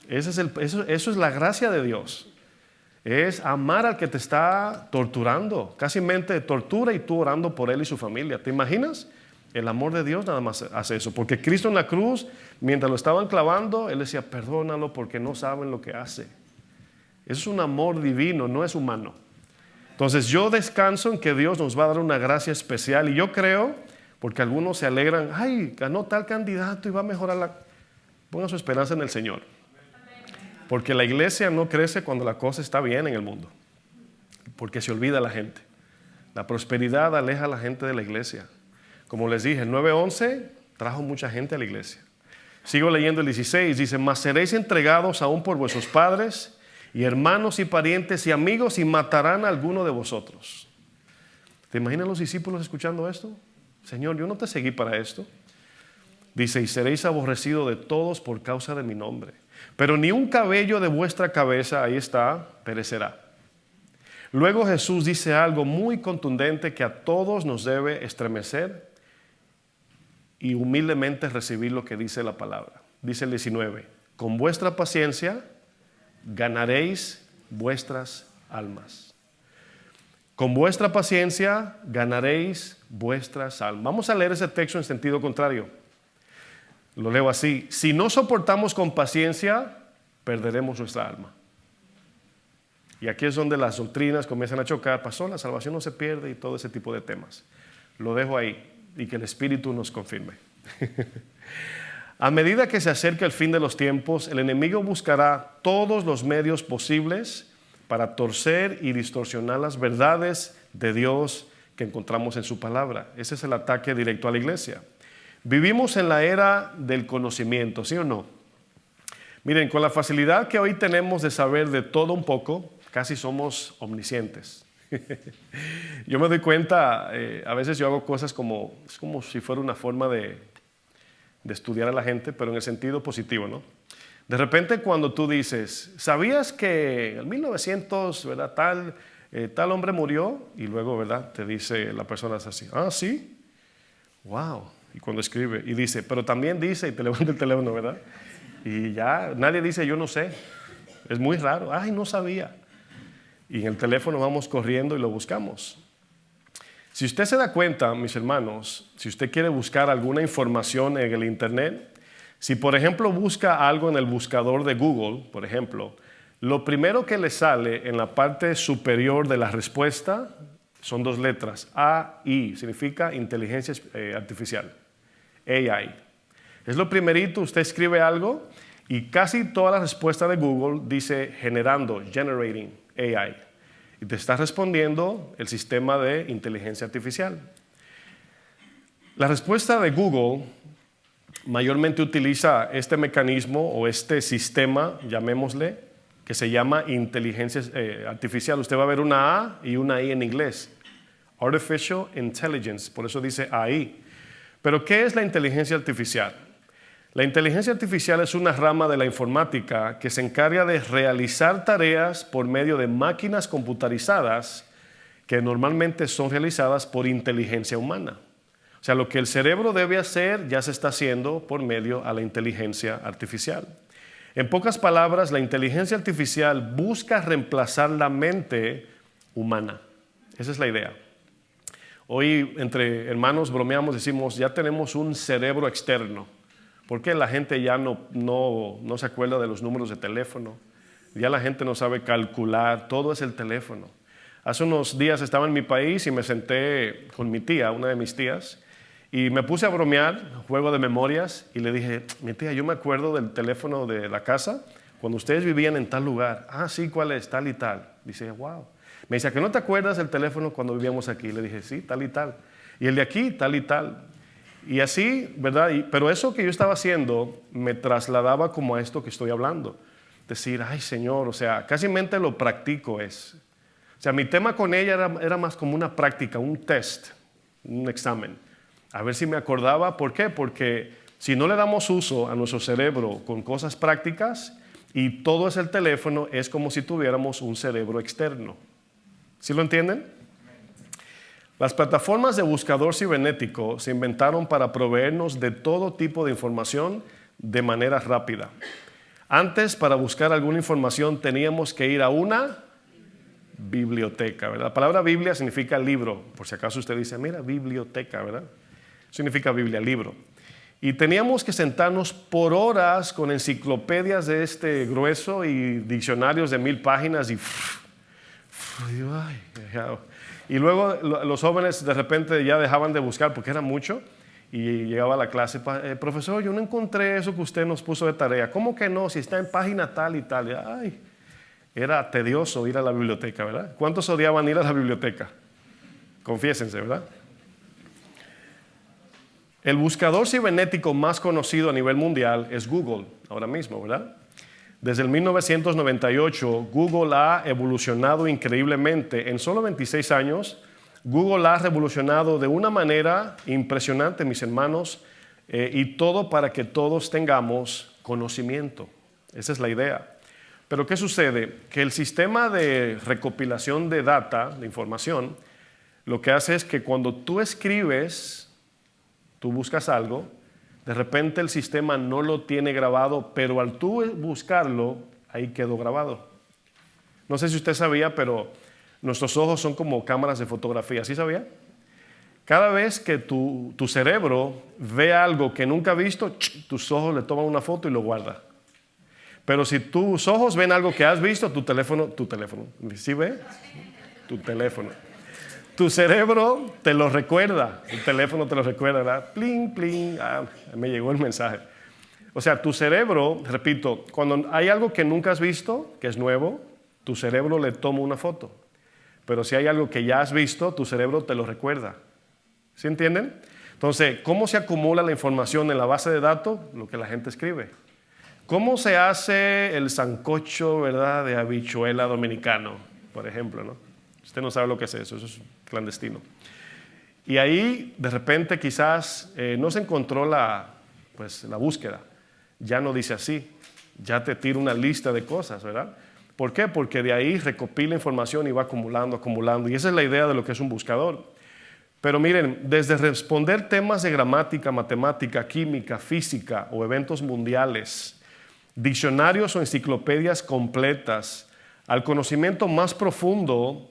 S1: Eso es la gracia de Dios. Es amar al que te está torturando, casi mente tortura y tú orando por él y su familia. ¿Te imaginas? El amor de Dios nada más hace eso. Porque Cristo en la cruz, mientras lo estaban clavando, Él decía, perdónalo porque no saben lo que hace. Eso es un amor divino, no es humano. Entonces yo descanso en que Dios nos va a dar una gracia especial. Y yo creo, porque algunos se alegran, ay, ganó tal candidato y va a mejorar la... Ponga su esperanza en el Señor. Porque la iglesia no crece cuando la cosa está bien en el mundo. Porque se olvida la gente. La prosperidad aleja a la gente de la iglesia. Como les dije, el 9:11 trajo mucha gente a la iglesia. Sigo leyendo el 16, dice, mas seréis entregados aún por vuestros padres y hermanos y parientes y amigos y matarán a alguno de vosotros. ¿Te imaginas los discípulos escuchando esto? Señor, yo no te seguí para esto. Dice, y seréis aborrecidos de todos por causa de mi nombre. Pero ni un cabello de vuestra cabeza, ahí está, perecerá. Luego Jesús dice algo muy contundente que a todos nos debe estremecer y humildemente recibir lo que dice la palabra. Dice el 19, con vuestra paciencia ganaréis vuestras almas. Con vuestra paciencia ganaréis vuestras almas. Vamos a leer ese texto en sentido contrario. Lo leo así, si no soportamos con paciencia, perderemos nuestra alma. Y aquí es donde las doctrinas comienzan a chocar. Pastor, la salvación no se pierde y todo ese tipo de temas. Lo dejo ahí y que el Espíritu nos confirme. A medida que se acerca el fin de los tiempos, el enemigo buscará todos los medios posibles para torcer y distorsionar las verdades de Dios que encontramos en su palabra. Ese es el ataque directo a la iglesia. Vivimos en la era del conocimiento, ¿sí o no? Miren, con la facilidad que hoy tenemos de saber de todo un poco, casi somos omniscientes. Yo me doy cuenta, a veces yo hago cosas como, es como si fuera una forma de estudiar a la gente, pero en el sentido positivo, ¿no? De repente cuando tú dices, ¿sabías que en 1900, ¿verdad? Tal hombre murió? Y luego, ¿verdad? Te dice la persona así, ah, ¿sí? Wow. Y cuando escribe, y dice, pero también dice, y te levanta el teléfono, ¿verdad? Y ya, nadie dice, yo no sé. Es muy raro, ay, no sabía. Y en el teléfono vamos corriendo y lo buscamos. Si usted se da cuenta, mis hermanos, si usted quiere buscar alguna información en el internet, si por ejemplo busca algo en el buscador de Google, por ejemplo, lo primero que le sale en la parte superior de la respuesta son dos letras, AI, significa inteligencia artificial, AI. Es lo primerito, usted escribe algo y casi toda la respuesta de Google dice generando, generating AI. Y te está respondiendo el sistema de inteligencia artificial. La respuesta de Google mayormente utiliza este mecanismo o este sistema, llamémosle, que se llama inteligencia artificial. Usted va a ver una A y una I en inglés. Artificial Intelligence, por eso dice AI. Pero ¿qué es la inteligencia artificial? La inteligencia artificial es una rama de la informática que se encarga de realizar tareas por medio de máquinas computarizadas que normalmente son realizadas por inteligencia humana. O sea, lo que el cerebro debe hacer ya se está haciendo por medio a la inteligencia artificial. En pocas palabras, la inteligencia artificial busca reemplazar la mente humana. Esa es la idea. Hoy entre hermanos bromeamos, decimos, ya tenemos un cerebro externo. Porque la gente ya no se acuerda de los números de teléfono. Ya la gente no sabe calcular, todo es el teléfono. Hace unos días estaba en mi país y me senté con mi tía, una de mis tías, y me puse a bromear, juego de memorias, y le dije, mi tía, yo me acuerdo del teléfono de la casa cuando ustedes vivían en tal lugar. Ah, sí, ¿cuál es? Tal y tal. Dice, wow. Me dice, ¿a que no te acuerdas del teléfono cuando vivíamos aquí? Le dije, sí, tal y tal. Y el de aquí, tal y tal. Y así, ¿verdad? Pero eso que yo estaba haciendo me trasladaba como a esto que estoy hablando. Decir, ay Señor, o sea, casi mente lo practico es. O sea, mi tema con ella era más como una práctica, un test, un examen. A ver si me acordaba. ¿Por qué? Porque si no le damos uso a nuestro cerebro con cosas prácticas y todo es el teléfono, es como si tuviéramos un cerebro externo. ¿Sí lo entienden? Las plataformas de buscador cibernético se inventaron para proveernos de todo tipo de información de manera rápida. Antes, para buscar alguna información, teníamos que ir a una biblioteca, ¿verdad? La palabra Biblia significa libro, por si acaso usted dice, mira, biblioteca, ¿verdad? significa Biblia, libro. Y teníamos que sentarnos por horas con enciclopedias de este grueso y diccionarios de 1000 páginas y luego los jóvenes de repente ya dejaban de buscar porque era mucho y llegaba a la clase, profesor, yo no encontré eso que usted nos puso de tarea. ¿Cómo que no? Si está en página tal y tal. Ay, era tedioso ir a la biblioteca, ¿verdad? ¿Cuántos odiaban ir a la biblioteca? Confiésense, ¿verdad? El buscador cibernético más conocido a nivel mundial es Google, ahora mismo, ¿verdad? Desde el 1998, Google ha evolucionado increíblemente. En solo 26 años, Google ha revolucionado de una manera impresionante, mis hermanos, y todo para que todos tengamos conocimiento. Esa es la idea. Pero ¿qué sucede? Que el sistema de recopilación de data, de información, lo que hace es que cuando tú escribes, tú buscas algo, de repente el sistema no lo tiene grabado, pero al tú buscarlo, ahí quedó grabado. No sé si usted sabía, pero nuestros ojos son como cámaras de fotografía, ¿sí sabía? Cada vez que tu cerebro ve algo que nunca ha visto, tus ojos le toman una foto y lo guarda. Pero si tus ojos ven algo que has visto, tu teléfono, ¿sí ve? Tu teléfono. Tu cerebro te lo recuerda, el teléfono te lo recuerda, ¿verdad? Pling, pling, me llegó el mensaje. O sea, tu cerebro, repito, cuando hay algo que nunca has visto, que es nuevo, tu cerebro le toma una foto. Pero si hay algo que ya has visto, tu cerebro te lo recuerda. ¿Sí entienden? Entonces, ¿cómo se acumula la información en la base de datos? Lo que la gente escribe. ¿Cómo se hace el sancocho, verdad, de habichuela dominicano, por ejemplo, ¿no? Usted no sabe lo que es eso es clandestino. Y ahí, de repente, quizás no se encontró la búsqueda. Ya no dice así. Ya te tira una lista de cosas, ¿verdad? ¿Por qué? Porque de ahí recopila información y va acumulando, acumulando. Y esa es la idea de lo que es un buscador. Pero miren, desde responder temas de gramática, matemática, química, física o eventos mundiales, diccionarios o enciclopedias completas, al conocimiento más profundo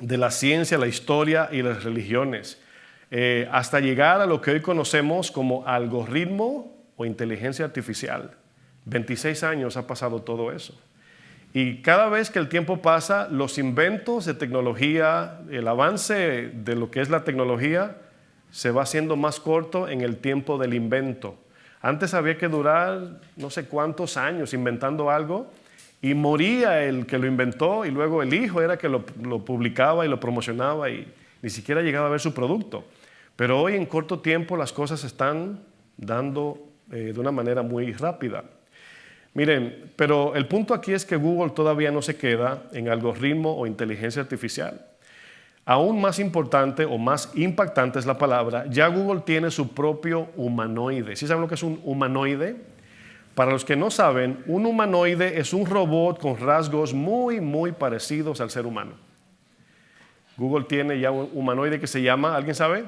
S1: de la ciencia, la historia y las religiones, hasta llegar a lo que hoy conocemos como algoritmo o inteligencia artificial. 26 años ha pasado todo eso. Y cada vez que el tiempo pasa, los inventos de tecnología, el avance de lo que es la tecnología, se va haciendo más corto en el tiempo del invento. Antes había que durar no sé cuántos años inventando algo y moría el que lo inventó y luego el hijo era que lo publicaba y lo promocionaba y ni siquiera llegaba a ver su producto. Pero hoy en corto tiempo las cosas se están dando de una manera muy rápida. Miren, pero el punto aquí es que Google todavía no se queda en algoritmo o inteligencia artificial. Aún más importante o más impactante es la palabra, ya Google tiene su propio humanoide. ¿Sí saben lo que es un humanoide? Para los que no saben, un humanoide es un robot con rasgos muy, muy parecidos al ser humano. Google tiene ya un humanoide que se llama, ¿alguien sabe?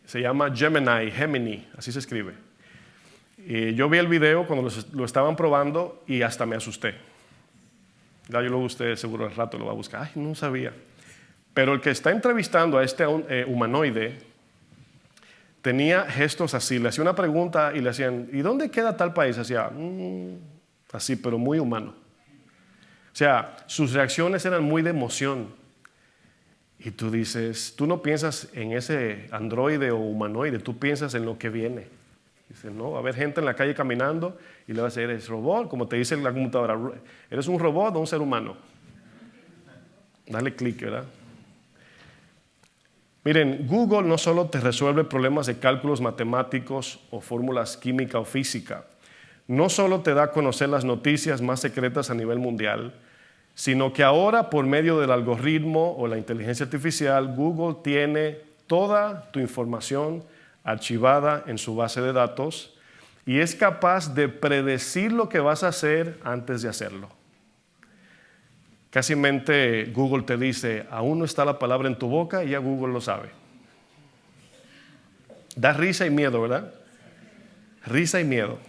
S1: Se llama Gemini, así se escribe. Y yo vi el video cuando lo estaban probando y hasta me asusté. Ya yo luego usted seguro al rato lo va a buscar. Ay, no sabía. Pero el que está entrevistando a este humanoide tenía gestos así. Le hacía una pregunta y le hacían, ¿y dónde queda tal país? Hacía, así, pero muy humano. O sea, sus reacciones eran muy de emoción. Y tú dices, tú no piensas en ese androide o humanoide, tú piensas en lo que viene. Dice, no, va a haber gente en la calle caminando y le va a decir, ¿eres robot? Como te dice la computadora, ¿eres un robot o un ser humano? Dale clic, ¿verdad? Miren, Google no solo te resuelve problemas de cálculos matemáticos o fórmulas química o física, no solo te da a conocer las noticias más secretas a nivel mundial, sino que ahora por medio del algoritmo o la inteligencia artificial, Google tiene toda tu información archivada en su base de datos y es capaz de predecir lo que vas a hacer antes de hacerlo. Casi mente Google te dice, aún no está la palabra en tu boca y ya Google lo sabe. Da risa y miedo, ¿verdad? Risa y miedo.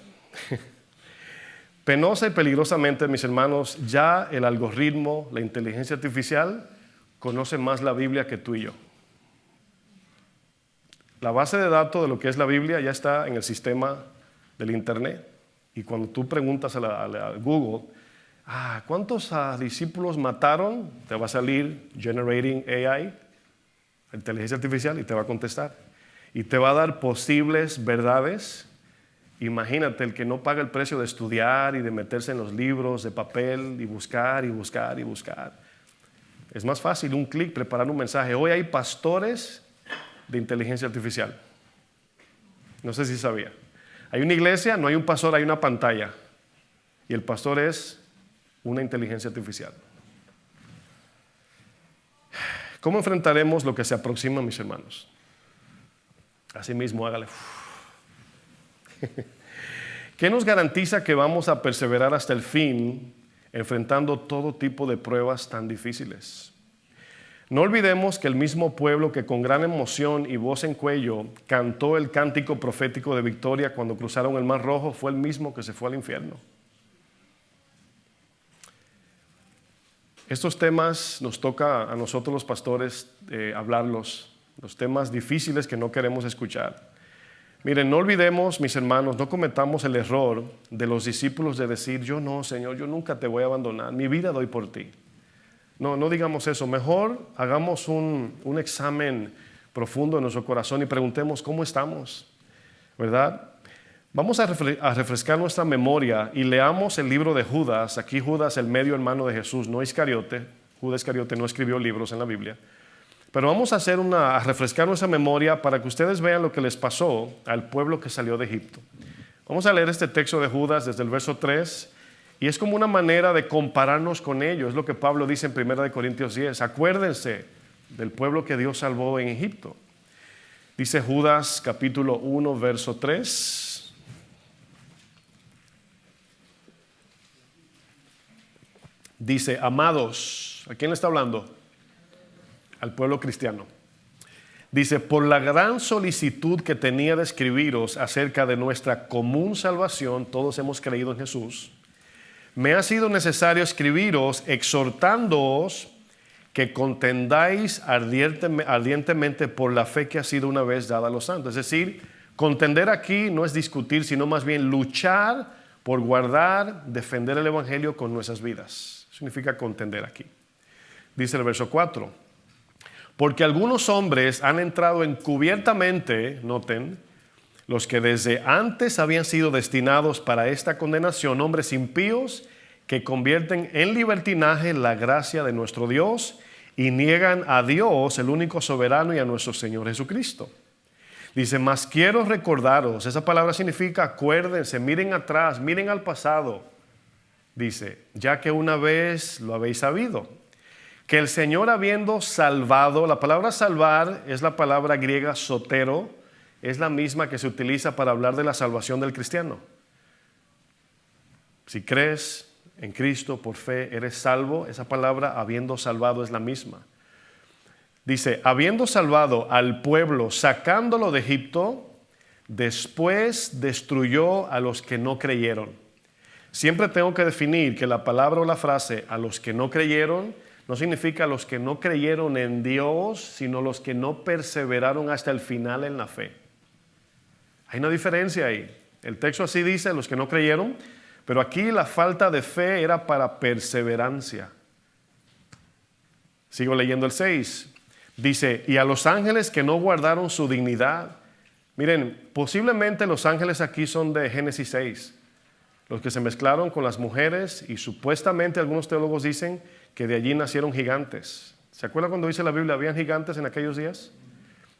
S1: Penosa y peligrosamente, mis hermanos, ya el algoritmo, la inteligencia artificial, conoce más la Biblia que tú y yo. La base de datos de lo que es la Biblia ya está en el sistema del Internet. Y cuando tú preguntas a Google, ¿cuántos discípulos mataron? Te va a salir Generating AI, inteligencia artificial, y te va a contestar. Y te va a dar posibles verdades. Imagínate el que no paga el precio de estudiar y de meterse en los libros de papel y buscar y buscar y buscar. Es más fácil un clic preparar un mensaje. Hoy hay pastores de inteligencia artificial. No sé si sabía. Hay una iglesia, no hay un pastor, hay una pantalla. Y el pastor es una inteligencia artificial. ¿Cómo enfrentaremos lo que se aproxima, mis hermanos? Así mismo, hágale. ¿Qué nos garantiza que vamos a perseverar hasta el fin, enfrentando todo tipo de pruebas tan difíciles? No olvidemos que el mismo pueblo que con gran emoción y voz en cuello cantó el cántico profético de victoria cuando cruzaron el Mar Rojo fue el mismo que se fue al infierno. Estos temas nos toca a nosotros los pastores hablarlos, los temas difíciles que no queremos escuchar. Miren, no olvidemos, mis hermanos, no cometamos el error de los discípulos de decir, yo no, Señor, yo nunca te voy a abandonar, mi vida doy por ti. No digamos eso, mejor hagamos un examen profundo en nuestro corazón y preguntemos cómo estamos, ¿verdad? Vamos a refrescar nuestra memoria y leamos el libro de Judas. Aquí Judas, el medio hermano de Jesús, no Iscariote. Judas Iscariote no escribió libros en la Biblia. Pero vamos a refrescar nuestra memoria para que ustedes vean lo que les pasó al pueblo que salió de Egipto. Vamos a leer este texto de Judas desde el verso 3 y es como una manera de compararnos con ellos. Es lo que Pablo dice en 1 Corintios 10. Acuérdense del pueblo que Dios salvó en Egipto. Dice Judas capítulo 1 verso 3. Dice, amados, ¿a quién le está hablando? Al pueblo cristiano. Dice, por la gran solicitud que tenía de escribiros acerca de nuestra común salvación, todos hemos creído en Jesús, me ha sido necesario escribiros exhortándoos que contendáis ardientemente por la fe que ha sido una vez dada a los santos. Es decir, contender aquí no es discutir, sino más bien luchar por guardar, defender el evangelio con nuestras vidas. Significa contender aquí. Dice el verso 4. Porque algunos hombres han entrado encubiertamente, noten, los que desde antes habían sido destinados para esta condenación, hombres impíos que convierten en libertinaje la gracia de nuestro Dios y niegan a Dios, el único soberano, y a nuestro Señor Jesucristo. Dice, mas quiero recordaros, esa palabra significa acuérdense, miren atrás, miren al pasado. Dice, ya que una vez lo habéis sabido, que el Señor habiendo salvado, la palabra salvar es la palabra griega sotero, es la misma que se utiliza para hablar de la salvación del cristiano. Si crees en Cristo por fe, eres salvo, esa palabra habiendo salvado es la misma. Dice, habiendo salvado al pueblo, sacándolo de Egipto, después destruyó a los que no creyeron. Siempre tengo que definir que la palabra o la frase a los que no creyeron no significa los que no creyeron en Dios, sino los que no perseveraron hasta el final en la fe. Hay una diferencia ahí. El texto así dice, los que no creyeron, pero aquí la falta de fe era para perseverancia. Sigo leyendo el 6. Dice, y a los ángeles que no guardaron su dignidad. Miren, posiblemente los ángeles aquí son de Génesis 6. Los que se mezclaron con las mujeres y supuestamente algunos teólogos dicen que de allí nacieron gigantes. ¿Se acuerdan cuando dice la Biblia, habían gigantes en aquellos días?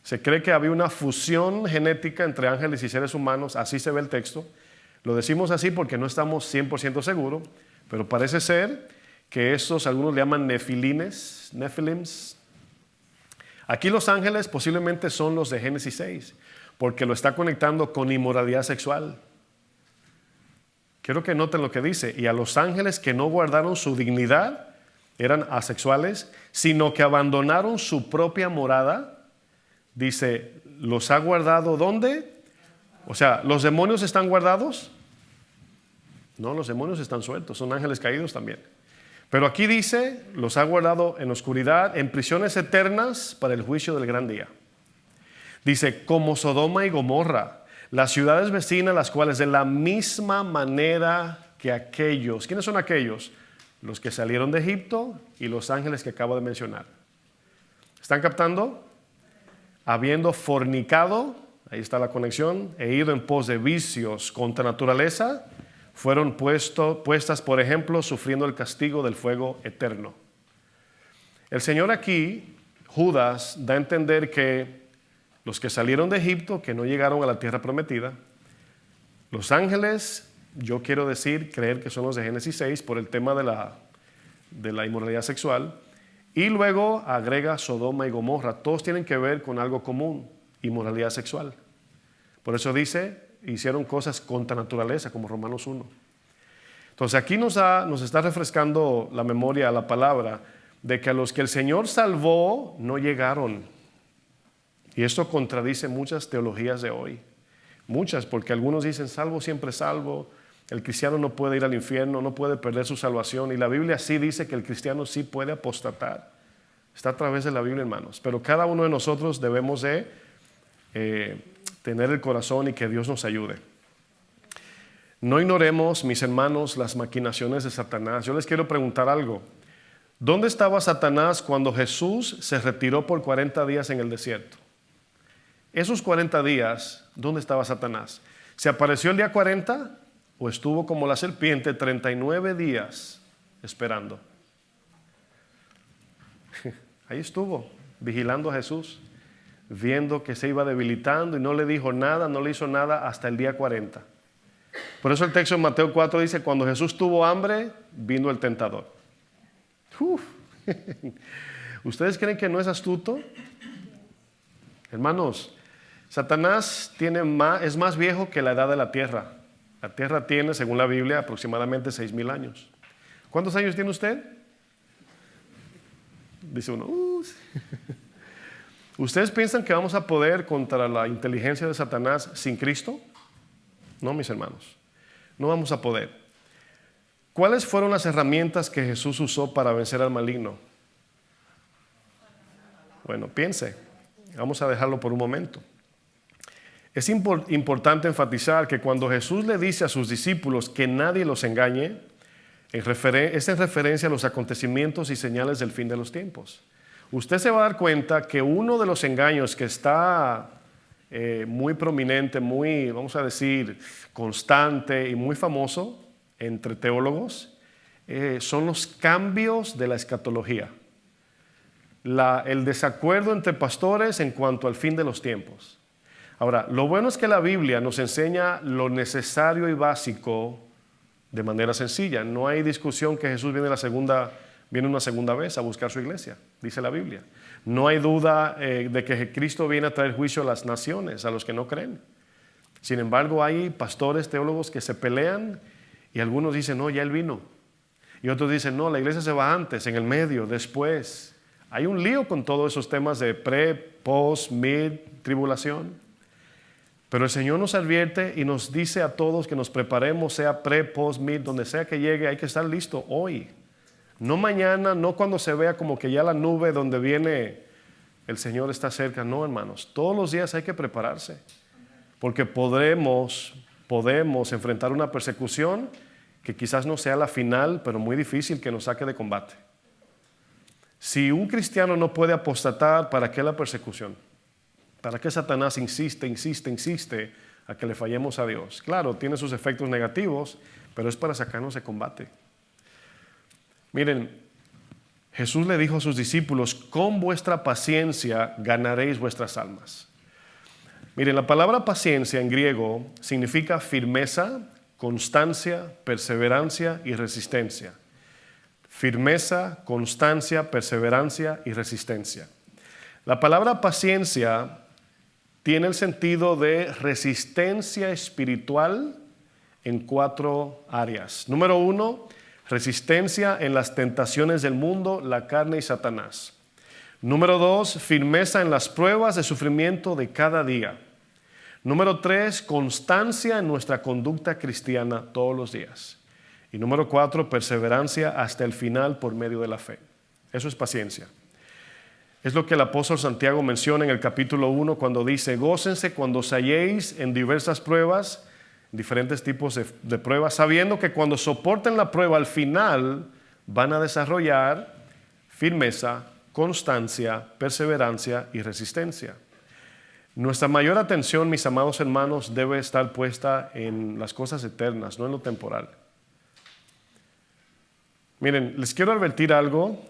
S1: Se cree que había una fusión genética entre ángeles y seres humanos, así se ve el texto. Lo decimos así porque no estamos 100% seguros, pero parece ser que estos algunos le llaman nefilims. Aquí los ángeles posiblemente son los de Génesis 6, porque lo está conectando con inmoralidad sexual. Quiero que noten lo que dice, y a los ángeles que no guardaron su dignidad, eran asexuales, sino que abandonaron su propia morada, dice, ¿los ha guardado dónde? O sea, ¿los demonios están guardados? No, los demonios están sueltos, son ángeles caídos también. Pero aquí dice, los ha guardado en oscuridad, en prisiones eternas para el juicio del gran día. Dice, como Sodoma y Gomorra, las ciudades vecinas, las cuales de la misma manera que aquellos. ¿Quiénes son aquellos? Los que salieron de Egipto y los ángeles que acabo de mencionar. ¿Están captando? Habiendo fornicado, ahí está la conexión, e ido en pos de vicios contra naturaleza, fueron puestas, por ejemplo, sufriendo el castigo del fuego eterno. El Señor aquí, Judas, da a entender que los que salieron de Egipto, que no llegaron a la tierra prometida, los ángeles, yo quiero decir, creer que son los de Génesis 6 por el tema de la inmoralidad sexual, y luego agrega Sodoma y Gomorra. Todos tienen que ver con algo común, inmoralidad sexual. Por eso dice, hicieron cosas contra naturaleza, como Romanos 1. Entonces aquí nos está refrescando la memoria, la palabra, de que a los que el Señor salvó no llegaron. Y esto contradice muchas teologías de hoy. Muchas, porque algunos dicen, salvo siempre salvo. El cristiano no puede ir al infierno, no puede perder su salvación. Y la Biblia sí dice que el cristiano sí puede apostatar. Está a través de la Biblia, hermanos. Pero cada uno de nosotros debemos de tener el corazón y que Dios nos ayude. No ignoremos, mis hermanos, las maquinaciones de Satanás. Yo les quiero preguntar algo. ¿Dónde estaba Satanás cuando Jesús se retiró por 40 días en el desierto? Esos 40 días, ¿dónde estaba Satanás? ¿Se apareció el día 40 o estuvo como la serpiente 39 días esperando? Ahí estuvo, vigilando a Jesús, viendo que se iba debilitando y no le dijo nada, no le hizo nada hasta el día 40. Por eso el texto en Mateo 4 dice, cuando Jesús tuvo hambre, vino el tentador. ¿Ustedes creen que no es astuto? Hermanos, Satanás es más viejo que la edad de la tierra. La tierra tiene, según la Biblia, aproximadamente 6,000 años. ¿Cuántos años tiene usted? Dice uno, ¿Ustedes piensan que vamos a poder contra la inteligencia de Satanás sin Cristo? No, mis hermanos, no vamos a poder. ¿Cuáles fueron las herramientas que Jesús usó para vencer al maligno? Bueno, piense, vamos a dejarlo por un momento. Es importante enfatizar que cuando Jesús le dice a sus discípulos que nadie los engañe, es en referencia a los acontecimientos y señales del fin de los tiempos. Usted se va a dar cuenta que uno de los engaños que está muy prominente, muy, vamos a decir, constante y muy famoso entre teólogos, son los cambios de la escatología. El desacuerdo entre pastores en cuanto al fin de los tiempos. Ahora, lo bueno es que la Biblia nos enseña lo necesario y básico de manera sencilla. No hay discusión que Jesús viene una segunda vez a buscar su iglesia, dice la Biblia. No hay duda de que Cristo viene a traer juicio a las naciones, a los que no creen. Sin embargo, hay pastores, teólogos que se pelean y algunos dicen, no, ya Él vino. Y otros dicen, no, la iglesia se va antes, en el medio, después. Hay un lío con todos esos temas de pre, post, mid, tribulación. Pero el Señor nos advierte y nos dice a todos que nos preparemos, sea pre, post, mid, donde sea que llegue, hay que estar listo hoy. No mañana, no cuando se vea como que ya la nube donde viene el Señor está cerca. No, hermanos, todos los días hay que prepararse. Porque podemos enfrentar una persecución que quizás no sea la final, pero muy difícil que nos saque de combate. Si un cristiano no puede apostatar, ¿para qué la persecución? ¿Para qué Satanás insiste a que le fallemos a Dios? Claro, tiene sus efectos negativos, pero es para sacarnos de combate. Miren, Jesús le dijo a sus discípulos, con vuestra paciencia ganaréis vuestras almas. Miren, la palabra paciencia en griego significa firmeza, constancia, perseverancia y resistencia. Firmeza, constancia, perseverancia y resistencia. La palabra paciencia tiene el sentido de resistencia espiritual en 4 áreas. Número 1, resistencia en las tentaciones del mundo, la carne y Satanás. Número 2, firmeza en las pruebas de sufrimiento de cada día. Número 3, constancia en nuestra conducta cristiana todos los días. Y número 4, perseverancia hasta el final por medio de la fe. Eso es paciencia. Es lo que el apóstol Santiago menciona en el capítulo 1 cuando dice: gócense cuando os halléis en diversas pruebas, diferentes tipos de pruebas, sabiendo que cuando soporten la prueba al final van a desarrollar firmeza, constancia, perseverancia y resistencia. Nuestra mayor atención, mis amados hermanos, debe estar puesta en las cosas eternas, no en lo temporal. Miren, les quiero advertir algo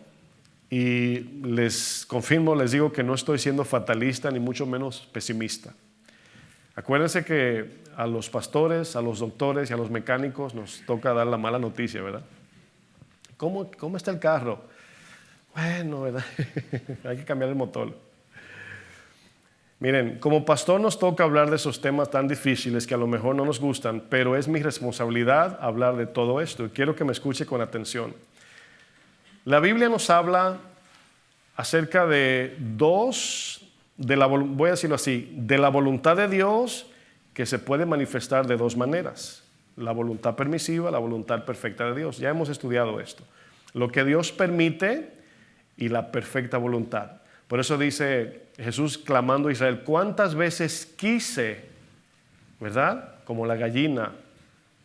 S1: y les confirmo, les digo que no estoy siendo fatalista ni mucho menos pesimista. Acuérdense que a los pastores, a los doctores y a los mecánicos nos toca dar la mala noticia, ¿verdad? ¿Cómo está el carro? Bueno, ¿verdad? Hay que cambiar el motor. Miren, como pastor nos toca hablar de esos temas tan difíciles que a lo mejor no nos gustan, pero es mi responsabilidad hablar de todo esto y quiero que me escuche con atención. La Biblia nos habla acerca de voy a decirlo así, de la voluntad de Dios que se puede manifestar de dos maneras: la voluntad permisiva, la voluntad perfecta de Dios. Ya hemos estudiado esto. Lo que Dios permite y la perfecta voluntad. Por eso dice Jesús clamando a Israel: ¿cuántas veces quise, verdad? Como la gallina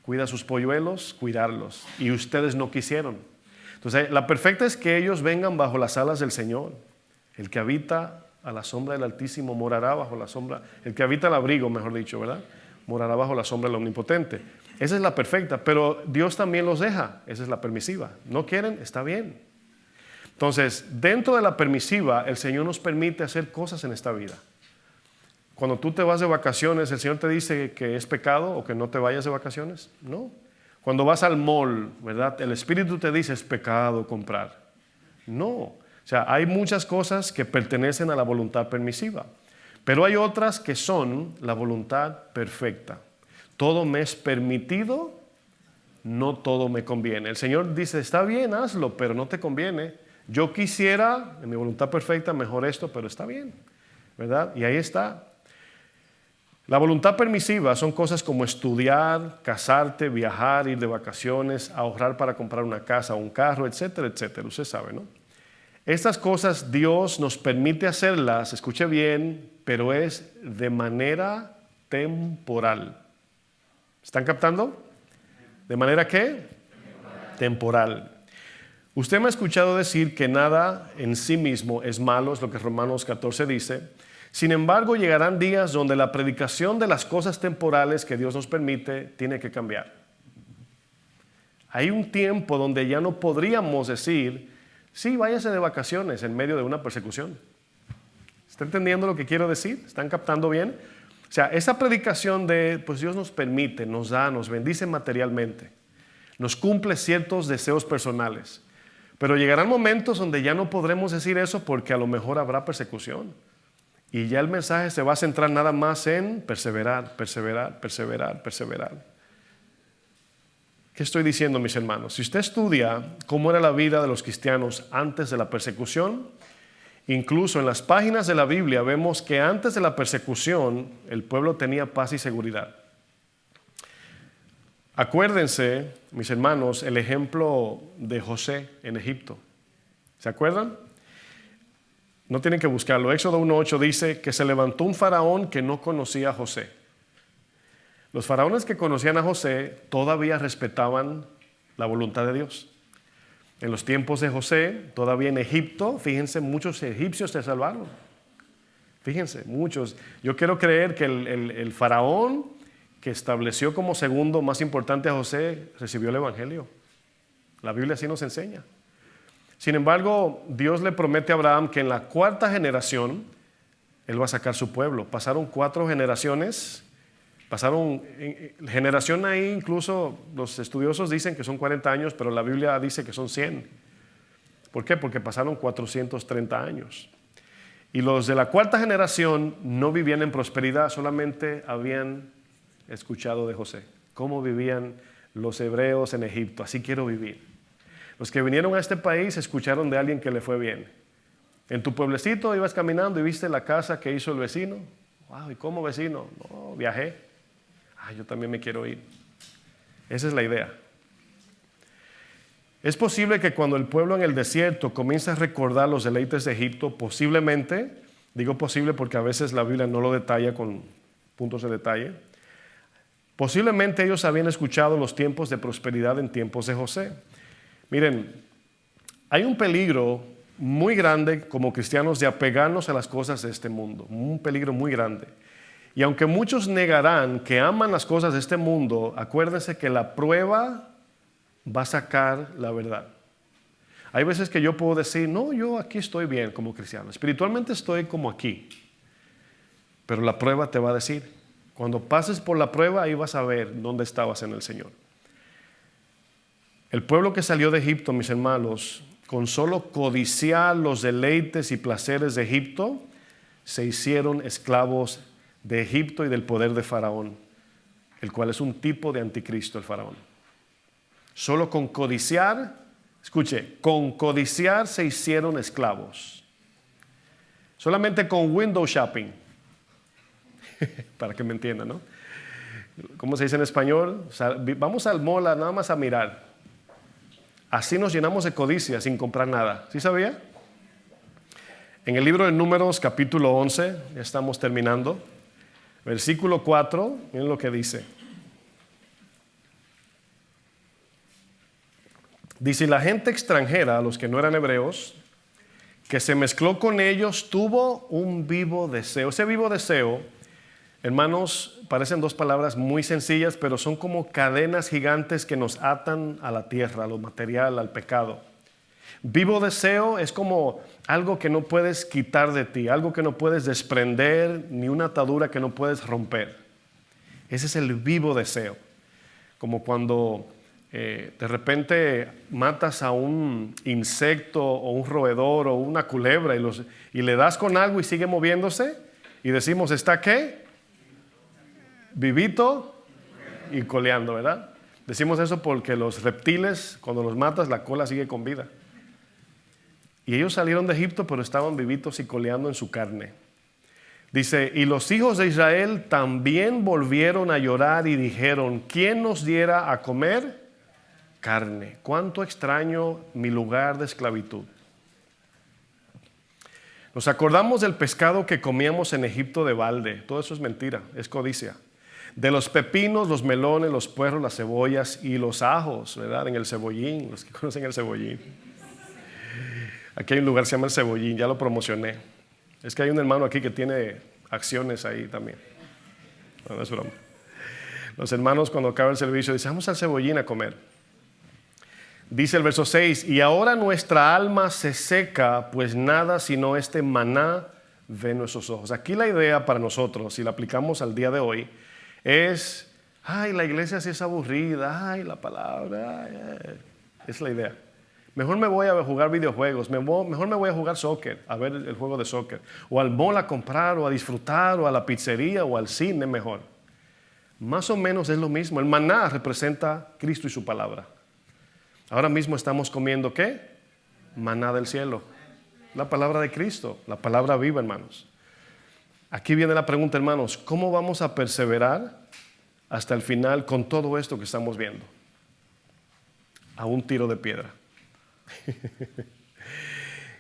S1: cuida sus polluelos, cuidarlos, y ustedes no quisieron. Entonces, la perfecta es que ellos vengan bajo las alas del Señor. El que habita a la sombra del Altísimo morará bajo la sombra, el que habita al abrigo, mejor dicho, ¿verdad? Morará bajo la sombra del Omnipotente. Esa es la perfecta, pero Dios también los deja. Esa es la permisiva. ¿No quieren? Está bien. Entonces, dentro de la permisiva, el Señor nos permite hacer cosas en esta vida. Cuando tú te vas de vacaciones, ¿el Señor te dice que es pecado o que no te vayas de vacaciones? No. Cuando vas al mall, ¿verdad? El Espíritu te dice: es pecado comprar. No. O sea, hay muchas cosas que pertenecen a la voluntad permisiva, pero hay otras que son la voluntad perfecta. Todo me es permitido, no todo me conviene. El Señor dice: está bien, hazlo, pero no te conviene. Yo quisiera, en mi voluntad perfecta, mejor esto, pero está bien, ¿verdad? Y ahí está. La voluntad permisiva son cosas como estudiar, casarte, viajar, ir de vacaciones, ahorrar para comprar una casa o un carro, etcétera, etcétera. Usted sabe, ¿no? Estas cosas Dios nos permite hacerlas, escuche bien, pero es de manera temporal. ¿Están captando? ¿De manera qué? Temporal. Usted me ha escuchado decir que nada en sí mismo es malo, es lo que Romanos 14 dice. Sin embargo, llegarán días donde la predicación de las cosas temporales que Dios nos permite tiene que cambiar. Hay un tiempo donde ya no podríamos decir: sí, váyase de vacaciones en medio de una persecución. ¿Está entendiendo lo que quiero decir? ¿Están captando bien? O sea, esa predicación de, pues Dios nos permite, nos da, nos bendice materialmente, nos cumple ciertos deseos personales. Pero llegarán momentos donde ya no podremos decir eso porque a lo mejor habrá persecución. Y ya el mensaje se va a centrar nada más en perseverar, perseverar, perseverar, perseverar. ¿Qué estoy diciendo, mis hermanos? Si usted estudia cómo era la vida de los cristianos antes de la persecución, incluso en las páginas de la Biblia vemos que antes de la persecución el pueblo tenía paz y seguridad. Acuérdense, mis hermanos, el ejemplo de José en Egipto. ¿Se acuerdan? No tienen que buscarlo. Éxodo 1:8 dice que se levantó un faraón que no conocía a José. Los faraones que conocían a José todavía respetaban la voluntad de Dios. En los tiempos de José, todavía en Egipto, fíjense, muchos egipcios se salvaron. Fíjense, muchos. Yo quiero creer que el faraón que estableció como segundo más importante a José recibió el evangelio. La Biblia así nos enseña. Sin embargo, Dios le promete a Abraham que en la cuarta generación él va a sacar su pueblo. Pasaron 4 generaciones, generación ahí, incluso los estudiosos dicen que son 40 años, pero la Biblia dice que son 100. ¿Por qué? Porque pasaron 430 años. Y los de la cuarta generación no vivían en prosperidad, solamente habían escuchado de José. Cómo vivían los hebreos en Egipto. Así quiero vivir. Los que vinieron a este país escucharon de alguien que le fue bien. En tu pueblecito ibas caminando y viste la casa que hizo el vecino. Wow, ¿y cómo vecino? No, viajé. Yo también me quiero ir. Esa es la idea. Es posible que cuando el pueblo en el desierto comienza a recordar los deleites de Egipto, posiblemente, digo posible porque a veces la Biblia no lo detalla con puntos de detalle, posiblemente ellos habían escuchado los tiempos de prosperidad en tiempos de José. Miren, hay un peligro muy grande como cristianos de apegarnos a las cosas de este mundo, un peligro muy grande. Y aunque muchos negarán que aman las cosas de este mundo, acuérdense que la prueba va a sacar la verdad. Hay veces que yo puedo decir, no, yo aquí estoy bien como cristiano, espiritualmente estoy como aquí, pero la prueba te va a decir, cuando pases por la prueba ahí vas a ver dónde estabas en el Señor. El pueblo que salió de Egipto, mis hermanos, con solo codiciar los deleites y placeres de Egipto, se hicieron esclavos de Egipto y del poder de Faraón, el cual es un tipo de anticristo, el Faraón. Solo con codiciar, escuche, con codiciar se hicieron esclavos. Solamente con window shopping, para que me entiendan, ¿no? ¿Cómo se dice en español? O sea, vamos al mall nada más a mirar. Así nos llenamos de codicia sin comprar nada. ¿Sí sabía? En el libro de Números, capítulo 11, ya estamos terminando, versículo 4, miren lo que dice. Dice, la gente extranjera, los que no eran hebreos, que se mezcló con ellos, tuvo un vivo deseo. Ese vivo deseo, hermanos, parecen dos palabras muy sencillas, pero son como cadenas gigantes que nos atan a la tierra, a lo material, al pecado. Vivo deseo es como algo que no puedes quitar de ti, algo que no puedes desprender, ni una atadura que no puedes romper. Ese es el vivo deseo. Como cuando de repente matas a un insecto o un roedor o una culebra y le das con algo y sigue moviéndose y decimos, ¿está qué? Vivito y coleando, ¿verdad? Decimos eso porque los reptiles, cuando los matas, la cola sigue con vida. Y ellos salieron de Egipto, pero estaban vivitos y coleando en su carne. Dice, y los hijos de Israel también volvieron a llorar y dijeron, ¿quién nos diera a comer carne? Cuánto extraño mi lugar de esclavitud. Nos acordamos del pescado que comíamos en Egipto de balde. Todo eso es mentira, es codicia. De los pepinos, los melones, los puerros, las cebollas y los ajos, ¿verdad? En el cebollín, los que conocen el cebollín. Aquí hay un lugar que se llama el Cebollín, ya lo promocioné. Es que hay un hermano aquí que tiene acciones ahí también. No es broma. Los hermanos cuando acaba el servicio dicen, vamos al Cebollín a comer. Dice el verso 6, y ahora nuestra alma se seca, pues nada sino este maná ve nuestros ojos. Aquí la idea para nosotros, si la aplicamos al día de hoy, es, ay, la iglesia sí es aburrida, ay, la palabra, ay. Es la idea. Mejor me voy a jugar videojuegos, mejor me voy a jugar soccer, a ver el juego de soccer, o al mall a comprar, o a disfrutar, o a la pizzería, o al cine mejor. Más o menos es lo mismo. El maná representa Cristo y su palabra. Ahora mismo estamos comiendo ¿qué? Maná del cielo. La palabra de Cristo, la palabra viva, hermanos. Aquí viene la pregunta, hermanos, ¿cómo vamos a perseverar hasta el final con todo esto que estamos viendo? A un tiro de piedra.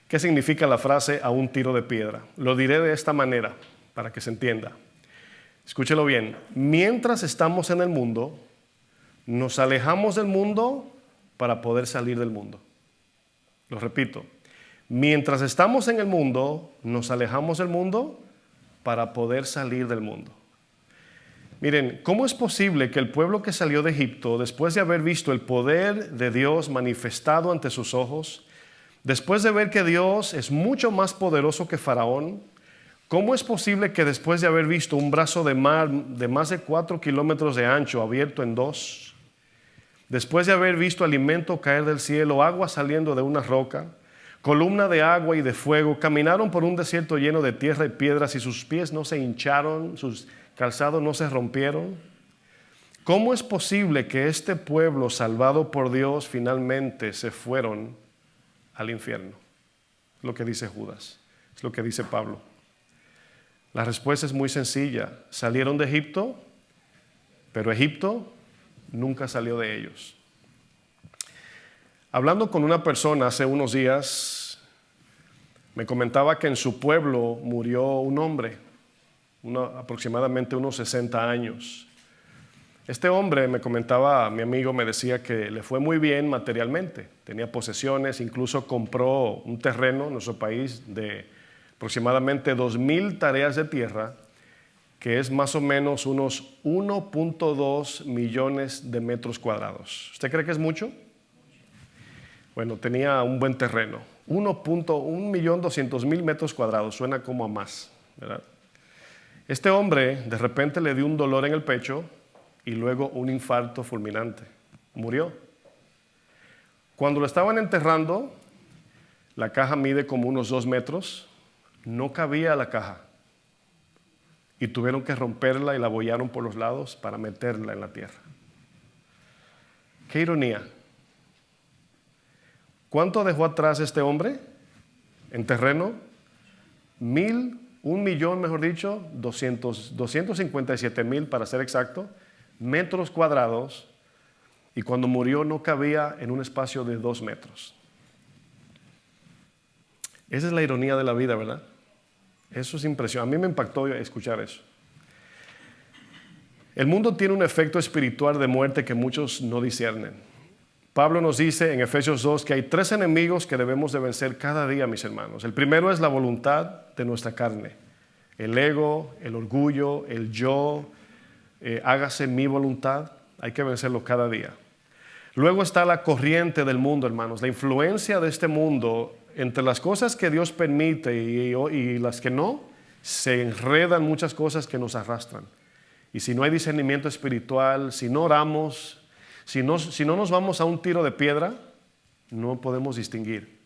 S1: ¿Qué significa la frase a un tiro de piedra? Lo diré de esta manera para que se entienda. Escúchelo bien. Mientras estamos en el mundo, nos alejamos del mundo para poder salir del mundo. Lo repito. Mientras estamos en el mundo, nos alejamos del mundo para poder salir del mundo. Miren, ¿cómo es posible que el pueblo que salió de Egipto, después de haber visto el poder de Dios manifestado ante sus ojos, después de ver que Dios es mucho más poderoso que Faraón, cómo es posible que después de haber visto un brazo de mar de más de 4 kilómetros de ancho abierto en dos, después de haber visto alimento caer del cielo, agua saliendo de una roca, columna de agua y de fuego, caminaron por un desierto lleno de tierra y piedras y sus pies no se hincharon, sus calzados no se rompieron? ¿Cómo es posible que este pueblo salvado por Dios finalmente se fueron al infierno? Es lo que dice Judas, es lo que dice Pablo. La respuesta es muy sencilla. Salieron de Egipto, pero Egipto nunca salió de ellos. Hablando con una persona hace unos días, me comentaba que en su pueblo murió un hombre, aproximadamente unos 60 años. Este hombre, me comentaba, mi amigo me decía que le fue muy bien materialmente, tenía posesiones, incluso compró un terreno en nuestro país de aproximadamente 2,000 tareas de tierra, que es más o menos unos 1.2 millones de metros cuadrados. ¿Usted cree que es mucho? Bueno, tenía un buen terreno. 1.200.000 metros cuadrados, suena como a más, ¿verdad? Este hombre de repente le dio un dolor en el pecho y luego un infarto fulminante. Murió. Cuando lo estaban enterrando, la caja mide como unos 2 metros, no cabía la caja. Y tuvieron que romperla y la abollaron por los lados para meterla en la tierra. ¡Qué ironía! ¿Cuánto dejó atrás este hombre en terreno? 1,000,000, mejor dicho, 257,000 para ser exacto, metros cuadrados, y cuando murió no cabía en un espacio de 2 metros. Esa es la ironía de la vida, ¿verdad? Eso es impresionante. A mí me impactó escuchar eso. El mundo tiene un efecto espiritual de muerte que muchos no disciernen. Pablo nos dice en Efesios 2 que hay 3 enemigos que debemos de vencer cada día, mis hermanos. El primero es la voluntad de nuestra carne. El ego, el orgullo, el yo, hágase mi voluntad. Hay que vencerlo cada día. Luego está la corriente del mundo, hermanos. La influencia de este mundo, entre las cosas que Dios permite y las que no, se enredan muchas cosas que nos arrastran. Y si no hay discernimiento espiritual, si no oramos, si no nos vamos a un tiro de piedra, no podemos distinguir.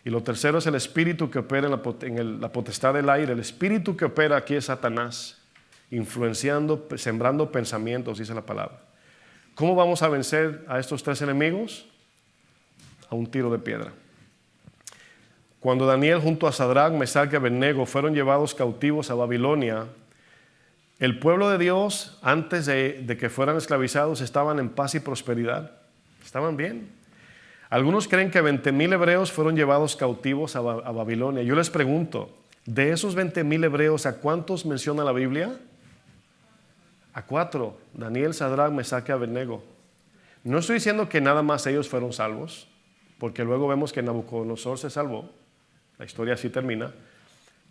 S1: Y lo tercero es el espíritu que opera en la potestad del aire. El espíritu que opera aquí es Satanás, influenciando, sembrando pensamientos, dice la palabra. ¿Cómo vamos a vencer a estos 3 enemigos? A un tiro de piedra. Cuando Daniel junto a Sadrach, Mesach y Abednego fueron llevados cautivos a Babilonia, el pueblo de Dios, antes de que fueran esclavizados, estaban en paz y prosperidad. Estaban bien. Algunos creen que 20,000 hebreos fueron llevados cautivos a Babilonia. Yo les pregunto, de esos 20,000 hebreos, ¿a cuántos menciona la Biblia? A 4, Daniel, Sadrach, Mesach y Abednego. No estoy diciendo que nada más ellos fueron salvos, porque luego vemos que Nabucodonosor se salvó. La historia así termina.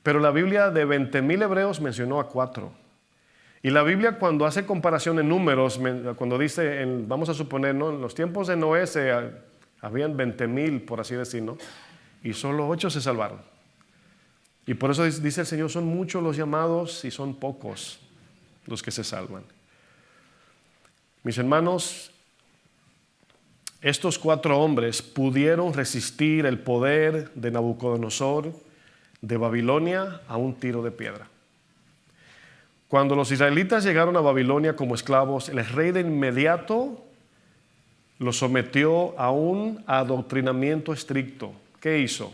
S1: Pero la Biblia de 20,000 hebreos mencionó a 4. Y la Biblia, cuando hace comparación en números, cuando dice, vamos a suponer, ¿no?, en los tiempos de Noé habían 20,000, por así decirlo, y solo 8 se salvaron. Y por eso dice el Señor, son muchos los llamados y son pocos los que se salvan. Mis hermanos, estos 4 hombres pudieron resistir el poder de Nabucodonosor de Babilonia a un tiro de piedra. Cuando los israelitas llegaron a Babilonia como esclavos, el rey de inmediato los sometió a un adoctrinamiento estricto. ¿Qué hizo?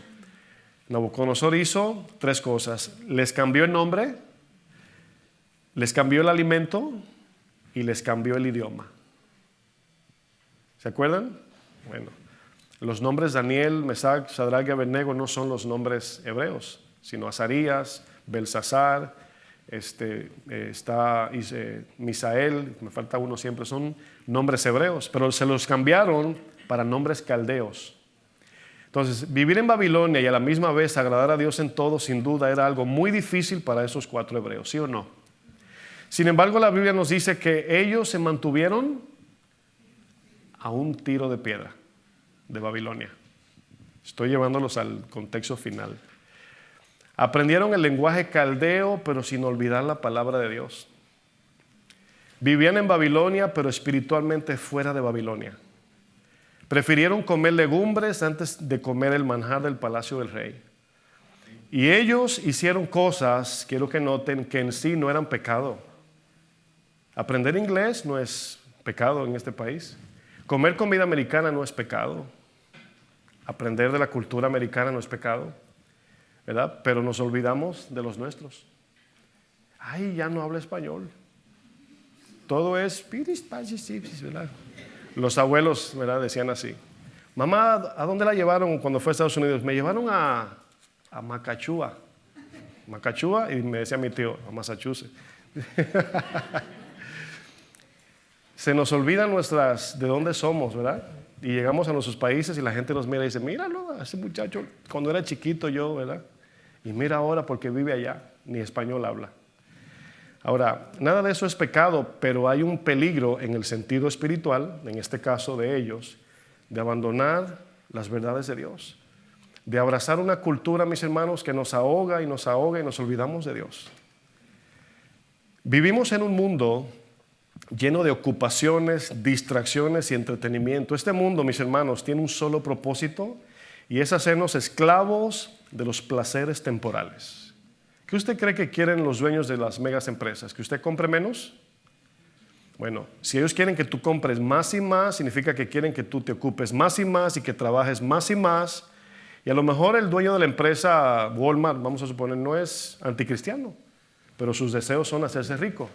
S1: Nabucodonosor hizo 3 cosas. Les cambió el nombre, les cambió el alimento y les cambió el idioma. ¿Se acuerdan? Bueno, los nombres Daniel, Mesach, Sadrach y Abednego no son los nombres hebreos, sino Azarías, Belsasar, está Misael, me falta uno siempre, son nombres hebreos, pero se los cambiaron para nombres caldeos. Entonces, vivir en Babilonia y a la misma vez agradar a Dios en todo, sin duda, era algo muy difícil para esos 4 hebreos, ¿sí o no? Sin embargo, la Biblia nos dice que ellos se mantuvieron a un tiro de piedra de Babilonia. Estoy llevándolos al contexto final. Aprendieron el lenguaje caldeo, pero sin olvidar la palabra de Dios. Vivían en Babilonia, pero espiritualmente fuera de Babilonia. Prefirieron comer legumbres antes de comer el manjar del palacio del rey. Y ellos hicieron cosas, quiero que noten, que en sí no eran pecado. Aprender inglés no es pecado en este país. Comer comida americana no es pecado. Aprender de la cultura americana no es pecado, ¿verdad? Pero nos olvidamos de los nuestros. Ay, ya no habla español. Todo es, ¿verdad? Los abuelos, ¿verdad?, decían así. Mamá, ¿a dónde la llevaron cuando fue a Estados Unidos? Me llevaron a Macachúa. Macachúa, y me decía mi tío, a Massachusetts. Se nos olvidan de dónde somos, ¿verdad? Y llegamos a nuestros países y la gente nos mira y dice, míralo, ese muchacho cuando era chiquito yo, ¿verdad? Y mira ahora porque vive allá, ni español habla. Ahora, nada de eso es pecado, pero hay un peligro en el sentido espiritual, en este caso de ellos, de abandonar las verdades de Dios, de abrazar una cultura, mis hermanos, que nos ahoga y nos olvidamos de Dios. Vivimos en un mundo lleno de ocupaciones, distracciones y entretenimiento. Este mundo, mis hermanos, tiene un solo propósito y es hacernos esclavos de los placeres temporales. ¿Qué usted cree que quieren los dueños de las megas empresas? ¿Que usted compre menos? Bueno, si ellos quieren que tú compres más y más, significa que quieren que tú te ocupes más y más y que trabajes más y más. Y a lo mejor el dueño de la empresa Walmart, vamos a suponer, no es anticristiano, pero sus deseos son hacerse rico.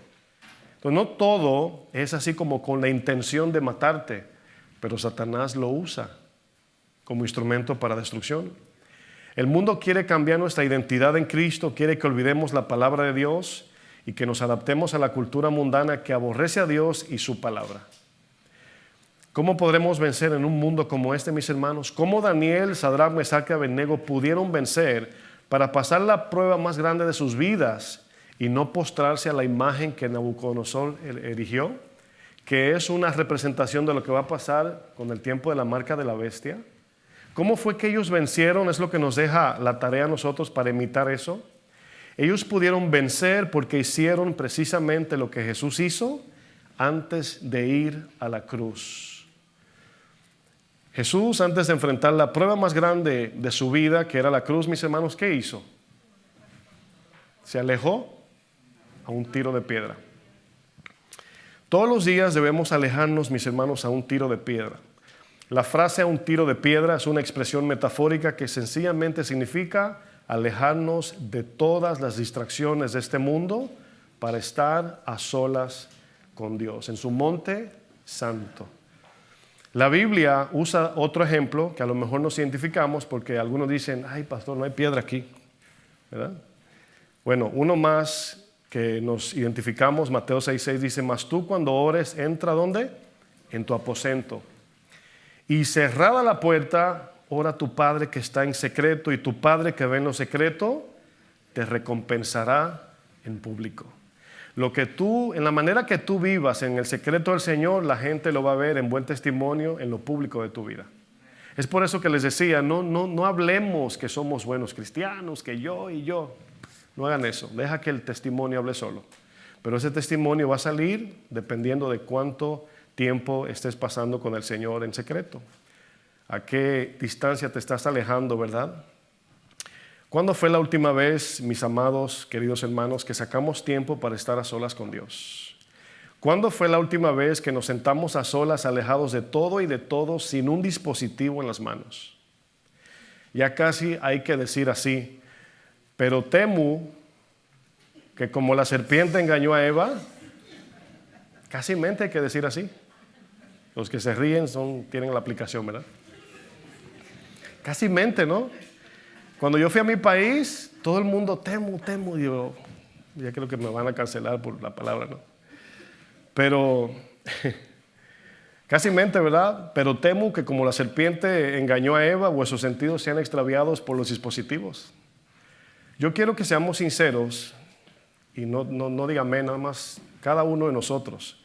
S1: Entonces, no todo es así como con la intención de matarte, pero Satanás lo usa como instrumento para destrucción. El mundo quiere cambiar nuestra identidad en Cristo, quiere que olvidemos la palabra de Dios y que nos adaptemos a la cultura mundana que aborrece a Dios y su palabra. ¿Cómo podremos vencer en un mundo como este, mis hermanos? ¿Cómo Daniel, Sadrach, Mesach y Abednego pudieron vencer para pasar la prueba más grande de sus vidas y no postrarse a la imagen que Nabucodonosor erigió, que es una representación de lo que va a pasar con el tiempo de la marca de la bestia? ¿Cómo fue que ellos vencieron? Es lo que nos deja la tarea a nosotros para imitar eso. Ellos pudieron vencer porque hicieron precisamente lo que Jesús hizo antes de ir a la cruz. Jesús, antes de enfrentar la prueba más grande de su vida, que era la cruz, mis hermanos, ¿qué hizo? Se alejó a un tiro de piedra. Todos los días debemos alejarnos, mis hermanos, a un tiro de piedra. La frase "a un tiro de piedra" es una expresión metafórica que sencillamente significa alejarnos de todas las distracciones de este mundo para estar a solas con Dios, en su monte santo. La Biblia usa otro ejemplo que a lo mejor nos identificamos porque algunos dicen, ay pastor, no hay piedra aquí, ¿verdad? Bueno, uno más que nos identificamos, Mateo 6:6 dice, mas tú cuando ores, entra ¿dónde? En tu aposento. Y cerrada la puerta, ora a tu Padre que está en secreto, y tu Padre que ve en lo secreto te recompensará en público. Lo que tú, en la manera que tú vivas en el secreto del Señor, la gente lo va a ver en buen testimonio en lo público de tu vida. Es por eso que les decía, no hablemos que somos buenos cristianos, que yo y yo. No hagan eso, deja que el testimonio hable solo. Pero ese testimonio va a salir dependiendo de cuánto tiempo estés pasando con el Señor en secreto. ¿A qué distancia te estás alejando, verdad? ¿Cuándo fue la última vez, mis amados, queridos hermanos, que sacamos tiempo para estar a solas con Dios? ¿Cuándo fue la última vez que nos sentamos a solas, alejados de todo y de todos, sin un dispositivo en las manos? Ya casi hay que decir así, pero temo que como la serpiente engañó a Eva, casi mente hay que decir así. Los que se ríen tienen la aplicación, ¿verdad? Casi mente, ¿no? Cuando yo fui a mi país, todo el mundo temo. Y yo, ya creo que me van a cancelar por la palabra, ¿no? Pero, casi mente, ¿verdad? Pero temo que como la serpiente engañó a Eva, vuestros sentidos sean extraviados por los dispositivos. Yo quiero que seamos sinceros y no díganme nada más, cada uno de nosotros.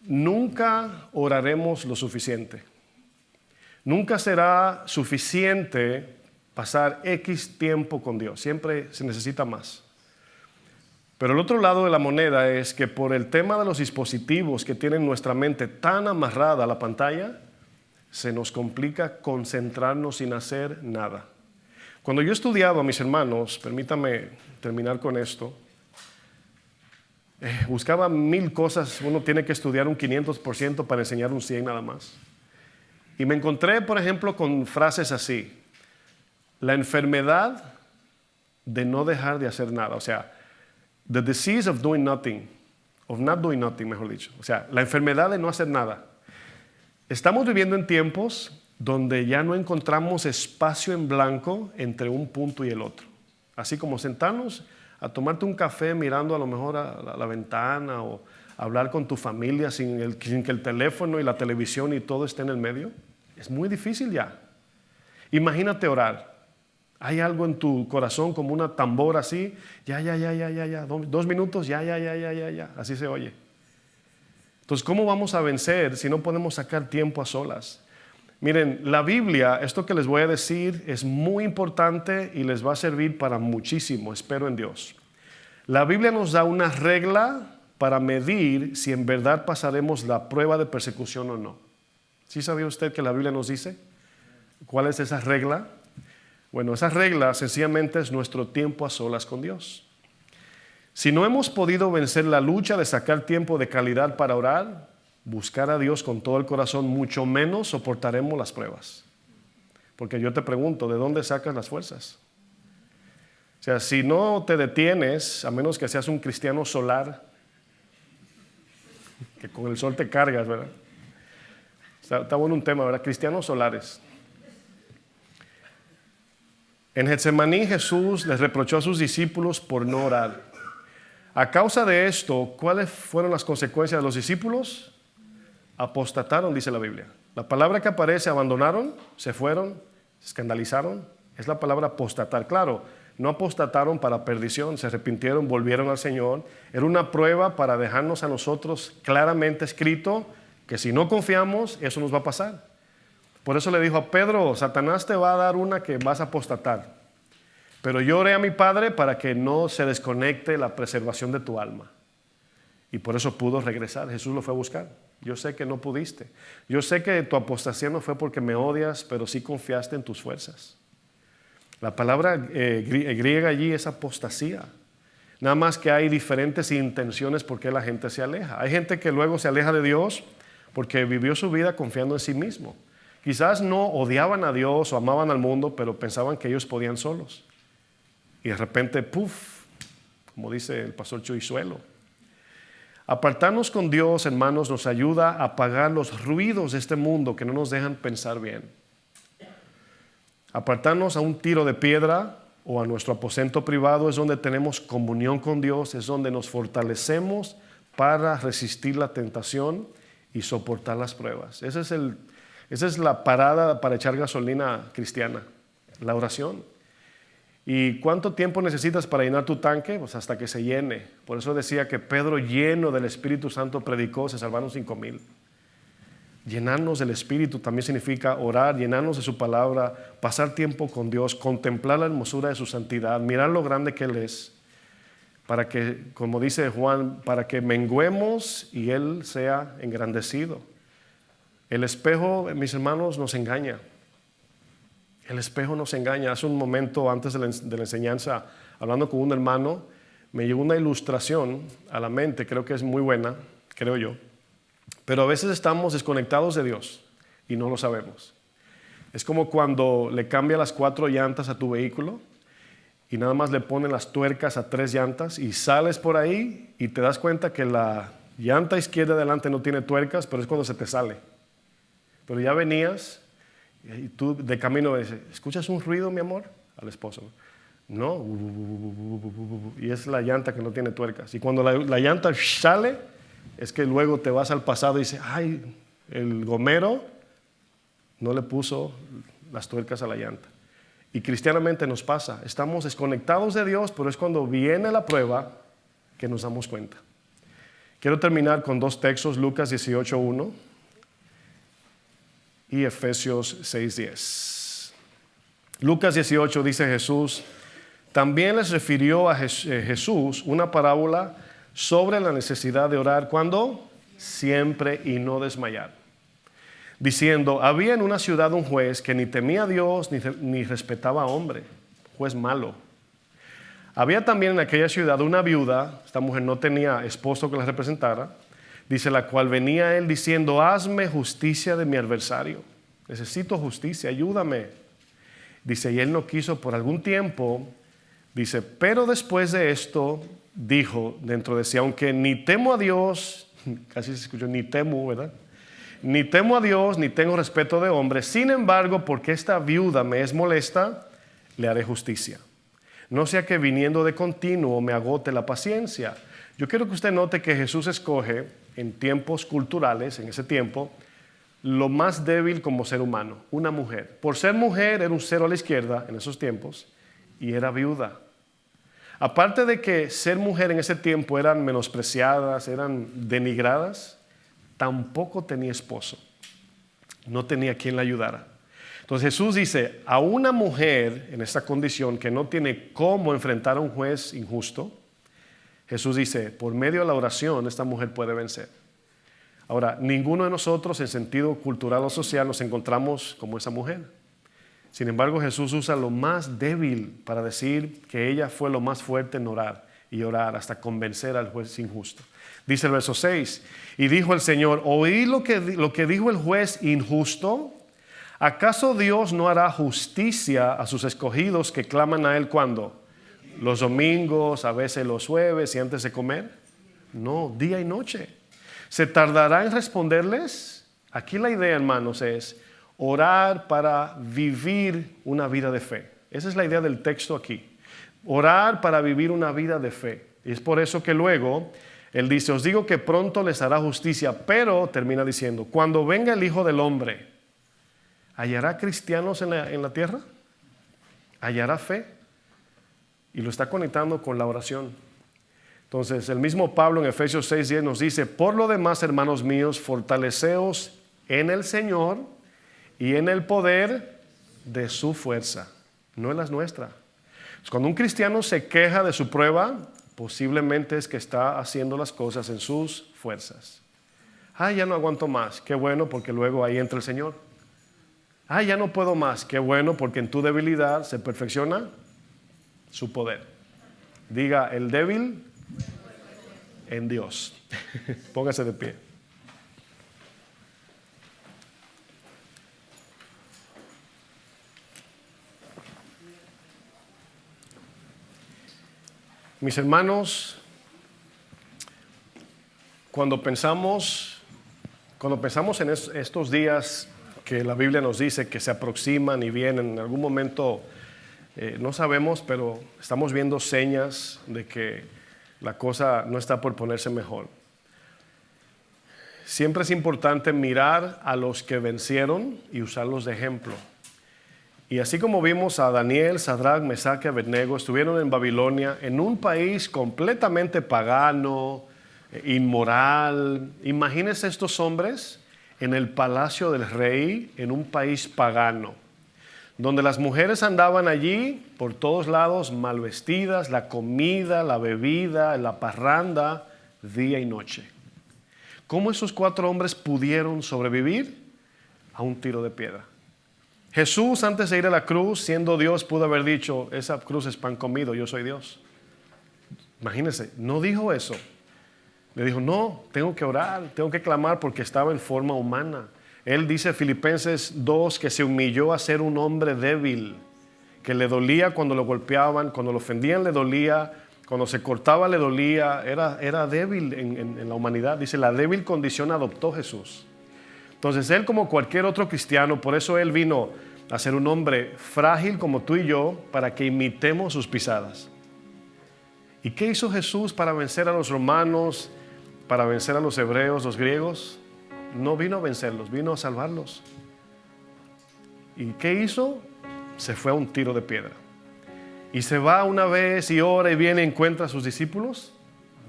S1: Nunca oraremos lo suficiente. Nunca será suficiente pasar X tiempo con Dios. Siempre se necesita más. Pero el otro lado de la moneda es que por el tema de los dispositivos que tienen nuestra mente tan amarrada a la pantalla, se nos complica concentrarnos sin hacer nada. Cuando yo estudiaba, mis hermanos, permítame terminar con esto, buscaba 1000 cosas, uno tiene que estudiar un 500% para enseñar un 100 nada más. Y me encontré, por ejemplo, con frases así, la enfermedad de no dejar de hacer nada, o sea, the disease of doing nothing, of not doing nothing, mejor dicho, o sea, la enfermedad de no hacer nada. Estamos viviendo en tiempos donde ya no encontramos espacio en blanco entre un punto y el otro. Así como sentarnos a tomarte un café mirando a lo mejor a la ventana o hablar con tu familia sin que el teléfono y la televisión y todo esté en el medio. Es muy difícil ya. Imagínate orar. Hay algo en tu corazón como una tambora así. Ya. 2 minutos, ya. Así se oye. Entonces, ¿cómo vamos a vencer si no podemos sacar tiempo a solas? Miren, la Biblia, esto que les voy a decir es muy importante y les va a servir para muchísimo, espero en Dios. La Biblia nos da una regla para medir si en verdad pasaremos la prueba de persecución o no. ¿Sí sabía usted que la Biblia nos dice cuál es esa regla? Bueno, esa regla sencillamente es nuestro tiempo a solas con Dios. Si no hemos podido vencer la lucha de sacar tiempo de calidad para orar, buscar a Dios con todo el corazón, mucho menos soportaremos las pruebas. Porque yo te pregunto, ¿de dónde sacas las fuerzas? O sea, si no te detienes, a menos que seas un cristiano solar, que con el sol te cargas, ¿verdad? Está bueno un tema, ¿verdad? Cristianos solares. En Getsemaní Jesús les reprochó a sus discípulos por no orar. A causa de esto, ¿cuáles fueron las consecuencias de los discípulos? Apostataron, dice la Biblia. La palabra que aparece, abandonaron, se fueron, se escandalizaron, es la palabra apostatar. Claro, no apostataron para perdición, se arrepintieron, volvieron al Señor. Era una prueba para dejarnos a nosotros claramente escrito que si no confiamos, eso nos va a pasar. Por eso le dijo a Pedro, Satanás te va a dar una que vas a apostatar. Pero yo oré a mi Padre para que no se desconecte la preservación de tu alma. Y por eso pudo regresar. Jesús lo fue a buscar. Yo sé que no pudiste. Yo sé que tu apostasía no fue porque me odias, pero sí confiaste en tus fuerzas. La palabra griega allí es apostasía. Nada más que hay diferentes intenciones por qué la gente se aleja. Hay gente que luego se aleja de Dios porque vivió su vida confiando en sí mismo. Quizás no odiaban a Dios o amaban al mundo, pero pensaban que ellos podían solos. Y de repente, ¡puf!, como dice el pastor Chuizuelo. Apartarnos con Dios, hermanos, nos ayuda a apagar los ruidos de este mundo que no nos dejan pensar bien. Apartarnos a un tiro de piedra o a nuestro aposento privado es donde tenemos comunión con Dios, es donde nos fortalecemos para resistir la tentación y soportar las pruebas. Esa es la parada para echar gasolina cristiana, la oración. ¿Y cuánto tiempo necesitas para llenar tu tanque? Pues hasta que se llene. Por eso decía que Pedro, lleno del Espíritu Santo, predicó, se salvaron 5,000. Llenarnos del Espíritu también significa orar, llenarnos de su palabra, pasar tiempo con Dios, contemplar la hermosura de su santidad, mirar lo grande que Él es, para que, como dice Juan, para que menguemos y Él sea engrandecido. El espejo, mis hermanos, nos engaña. El espejo nos engaña. Hace un momento, antes de la enseñanza, hablando con un hermano, me llegó una ilustración a la mente, creo que es muy buena, creo yo. Pero a veces estamos desconectados de Dios y no lo sabemos. Es como cuando le cambia las 4 llantas a tu vehículo y nada más le ponen las tuercas a 3 llantas y sales por ahí y te das cuenta que la llanta izquierda adelante no tiene tuercas, pero es cuando se te sale. Pero ya venías y tú de camino dices, ¿escuchas un ruido, mi amor? Al esposo. No. Y es la llanta que no tiene tuercas. Y cuando la llanta sale, es que luego te vas al pasado y dices, ay, el gomero no le puso las tuercas a la llanta. Y cristianamente nos pasa. Estamos desconectados de Dios, pero es cuando viene la prueba que nos damos cuenta. Quiero terminar con 2 textos, Lucas 18:1 y Efesios 6:10. Lucas 18 dice Jesús, también les refirió a Jesús una parábola sobre la necesidad de orar. ¿Cuándo? Siempre y no desmayar. Diciendo, había en una ciudad un juez que ni temía a Dios ni respetaba a hombre, juez malo. Había también en aquella ciudad una viuda, esta mujer no tenía esposo que la representara, dice, la cual venía a él diciendo, hazme justicia de mi adversario. Necesito justicia, ayúdame. Dice, y él no quiso por algún tiempo. Dice, pero después de esto, dijo dentro de sí, aunque ni temo a Dios, casi se escuchó, ni temo, ¿verdad? Ni temo a Dios, ni tengo respeto de hombres. Sin embargo, porque esta viuda me es molesta, le haré justicia. No sea que viniendo de continuo me agote la paciencia. Yo quiero que usted note que Jesús escoge en tiempos culturales, en ese tiempo, lo más débil como ser humano, una mujer. Por ser mujer era un cero a la izquierda en esos tiempos y era viuda. Aparte de que ser mujer en ese tiempo eran menospreciadas, eran denigradas, tampoco tenía esposo. No tenía quien la ayudara. Entonces Jesús dice, a una mujer en esta condición que no tiene cómo enfrentar a un juez injusto, Jesús dice, por medio de la oración esta mujer puede vencer. Ahora, ninguno de nosotros en sentido cultural o social nos encontramos como esa mujer. Sin embargo, Jesús usa lo más débil para decir que ella fue lo más fuerte en orar y orar hasta convencer al juez injusto. Dice el verso 6, y dijo el Señor, ¿oí lo que dijo el juez injusto? ¿Acaso Dios no hará justicia a sus escogidos que claman a Él cuando? Los domingos, a veces los jueves y antes de comer. No, día y noche. ¿Se tardará en responderles? Aquí la idea, hermanos, es orar para vivir una vida de fe. Esa es la idea del texto aquí. Orar para vivir una vida de fe. Y es por eso que luego Él dice, os digo que pronto les hará justicia, pero termina diciendo, cuando venga el Hijo del Hombre, ¿hallará cristianos en la tierra? ¿Hallará fe? Y lo está conectando con la oración. Entonces, el mismo Pablo en Efesios 6:10 nos dice, por lo demás, hermanos míos, fortaleceos en el Señor y en el poder de su fuerza, no en las nuestras. Cuando un cristiano se queja de su prueba, posiblemente es que está haciendo las cosas en sus fuerzas. Ya no aguanto más, qué bueno, porque luego ahí entra el Señor. Ya no puedo más, qué bueno, porque en tu debilidad se perfecciona su poder. Diga, el débil en Dios. Póngase de pie. Mis hermanos, cuando pensamos en estos días que la Biblia nos dice que se aproximan y vienen, en algún momento no sabemos, pero estamos viendo señas de que la cosa no está por ponerse mejor. Siempre es importante mirar a los que vencieron y usarlos de ejemplo. Y así como vimos a Daniel, Sadrach, Mesach y Abednego, estuvieron en Babilonia, en un país completamente pagano, inmoral. Imagínense estos hombres en el palacio del rey, en un país pagano, donde las mujeres andaban allí por todos lados mal vestidas, la comida, la bebida, la parranda, día y noche. ¿Cómo esos 4 hombres pudieron sobrevivir? A un tiro de piedra. Jesús, antes de ir a la cruz, siendo Dios, pudo haber dicho, esa cruz es pan comido, yo soy Dios. Imagínense, no dijo eso. Le dijo, no, tengo que orar, tengo que clamar porque estaba en forma humana. Él dice en Filipenses 2 que se humilló a ser un hombre débil, que le dolía cuando lo golpeaban, cuando lo ofendían le dolía, cuando se cortaba le dolía, era débil en la humanidad. Dice, la débil condición adoptó Jesús. Entonces él, como cualquier otro cristiano, por eso él vino a ser un hombre frágil como tú y yo, para que imitemos sus pisadas. ¿Y qué hizo Jesús para vencer a los romanos, para vencer a los hebreos, los griegos? No vino a vencerlos, vino a salvarlos. ¿Y qué hizo? Se fue a un tiro de piedra. Y se va una vez y ora y viene y encuentra a sus discípulos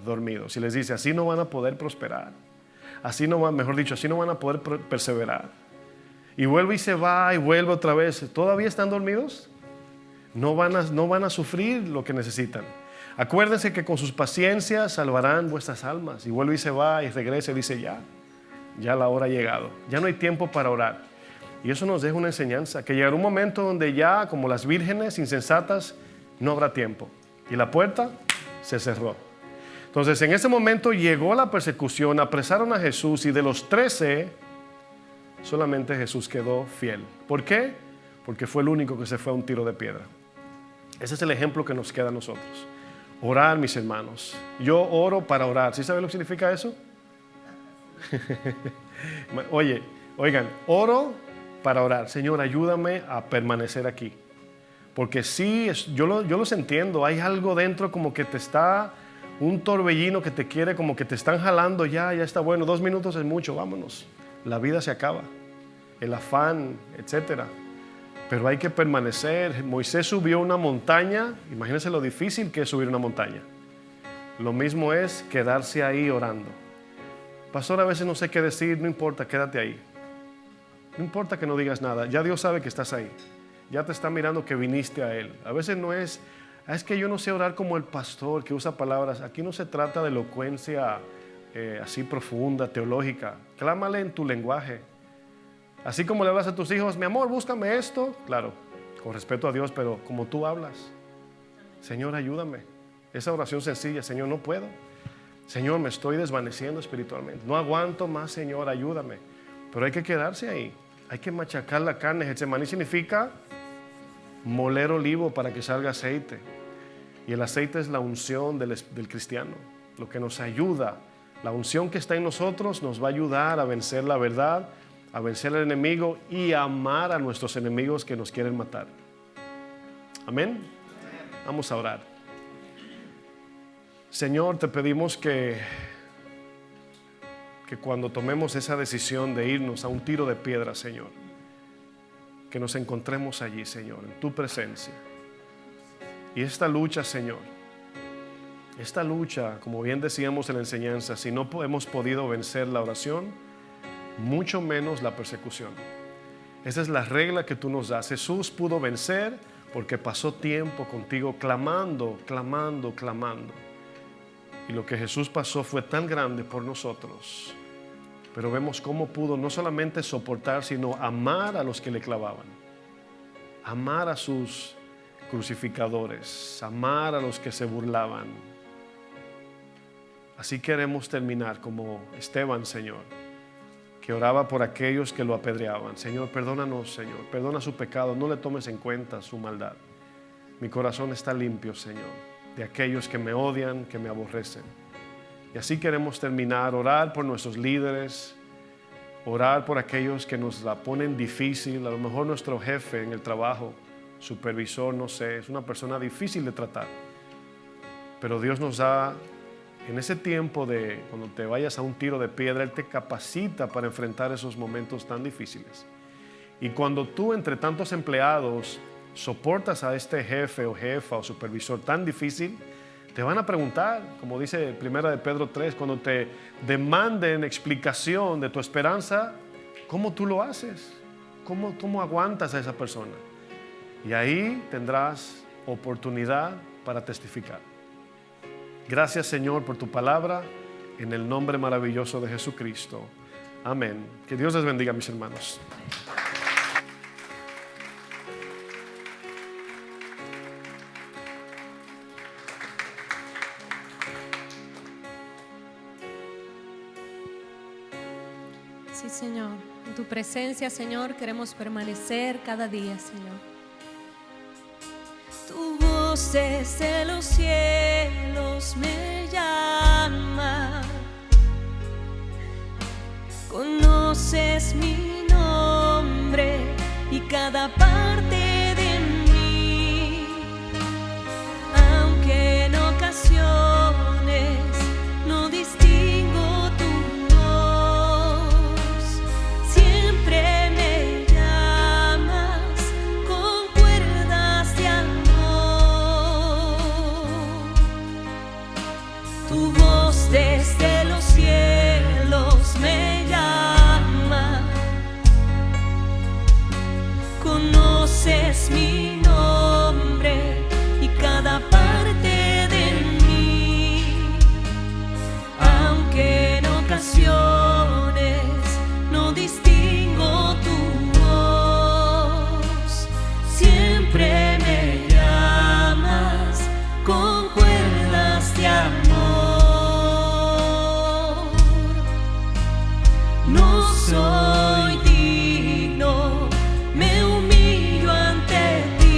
S1: dormidos. Y les dice, así no van a poder prosperar. Así no van, mejor dicho, así no van a poder perseverar. Y vuelve y se va y vuelve otra vez. ¿Todavía están dormidos? No van a sufrir lo que necesitan. Acuérdense que con sus paciencias salvarán vuestras almas. Y vuelve y se va y regresa y dice, ya la hora ha llegado. Ya no hay tiempo para orar. Y eso nos deja una enseñanza, que llegará un momento donde ya, como las vírgenes insensatas, no habrá tiempo. Y la puerta se cerró. Entonces, en ese momento llegó la persecución, apresaron a Jesús y de los 13, solamente Jesús quedó fiel. ¿Por qué? Porque fue el único que se fue a un tiro de piedra. Ese es el ejemplo que nos queda a nosotros. Orar, mis hermanos. Yo oro para orar. ¿Sí sabe lo que significa eso? Oigan, oro para orar. Señor, ayúdame a permanecer aquí. Porque sí, yo los entiendo. Hay algo dentro como que te está, un torbellino que te quiere, como que te están jalando. Ya está bueno, 2 minutos es mucho, vámonos. La vida se acaba. El afán, etcétera. Pero hay que permanecer. Moisés subió una montaña. Imagínense lo difícil que es subir una montaña. Lo mismo es quedarse ahí orando. Pastor, a veces no sé qué decir. No importa, quédate ahí. No importa que no digas nada. Ya Dios sabe que estás ahí. Ya te está mirando que viniste a Él. A veces no es que yo no sé orar como el pastor que usa palabras. Aquí no se trata de elocuencia así profunda, teológica. Clámale en tu lenguaje. Así como le hablas a tus hijos, mi amor, búscame esto. Claro, con respeto a Dios, pero como tú hablas. Señor, ayúdame. Esa oración sencilla, Señor, no puedo. Señor, me estoy desvaneciendo espiritualmente. No aguanto más, Señor, ayúdame. Pero hay que quedarse ahí. Hay que machacar la carne. Getsemaní significa moler olivo para que salga aceite. Y el aceite es la unción del cristiano. Lo que nos ayuda. La unción que está en nosotros nos va a ayudar a vencer la verdad, a vencer al enemigo y a amar a nuestros enemigos que nos quieren matar. Amén. Vamos a orar. Señor, te pedimos que cuando tomemos esa decisión de irnos a un tiro de piedra, Señor, que nos encontremos allí, Señor, en tu presencia. Y esta lucha, Señor, esta lucha, como bien decíamos en la enseñanza, si no hemos podido vencer la oración, mucho menos la persecución. Esa es la regla que tú nos das. Jesús pudo vencer porque pasó tiempo contigo clamando, clamando, clamando. Y lo que Jesús pasó fue tan grande por nosotros. Pero vemos cómo pudo no solamente soportar, sino amar a los que le clavaban. Amar a sus crucificadores. Amar a los que se burlaban. Así queremos terminar como Esteban, Señor, que oraba por aquellos que lo apedreaban. Señor, perdónanos, Señor. Perdona su pecado. No le tomes en cuenta su maldad. Mi corazón está limpio, Señor, de aquellos que me odian, que me aborrecen. Y así queremos terminar, orar por nuestros líderes, orar por aquellos que nos la ponen difícil. A lo mejor nuestro jefe en el trabajo, supervisor, no sé, es una persona difícil de tratar. Pero Dios nos da, en ese tiempo de cuando te vayas a un tiro de piedra, Él te capacita para enfrentar esos momentos tan difíciles. Y cuando tú, entre tantos empleados, soportas a este jefe o jefa o supervisor tan difícil, te van a preguntar, como dice 1 de Pedro 3, cuando te demanden explicación de tu esperanza, ¿cómo tú lo haces? ¿Cómo aguantas a esa persona? Y ahí tendrás oportunidad para testificar. Gracias, Señor, por tu palabra, en el nombre maravilloso de Jesucristo. Amén. Que Dios les bendiga, mis hermanos.
S2: Sí, Señor, en tu presencia, Señor, queremos permanecer cada día, Señor. Tu voz desde los cielos me llama, conoces mi nombre y cada parte de mí, aunque en ocasiones no distingo tu voz, siempre me llamas con cuerdas de amor. Tu voz desde los cielos me llama, conoces mi nombre y cada parte de mí, aunque en ocasiones no distingo tu voz, siempre me llamas con cuerdas de amor. No soy digno, me humillo ante ti.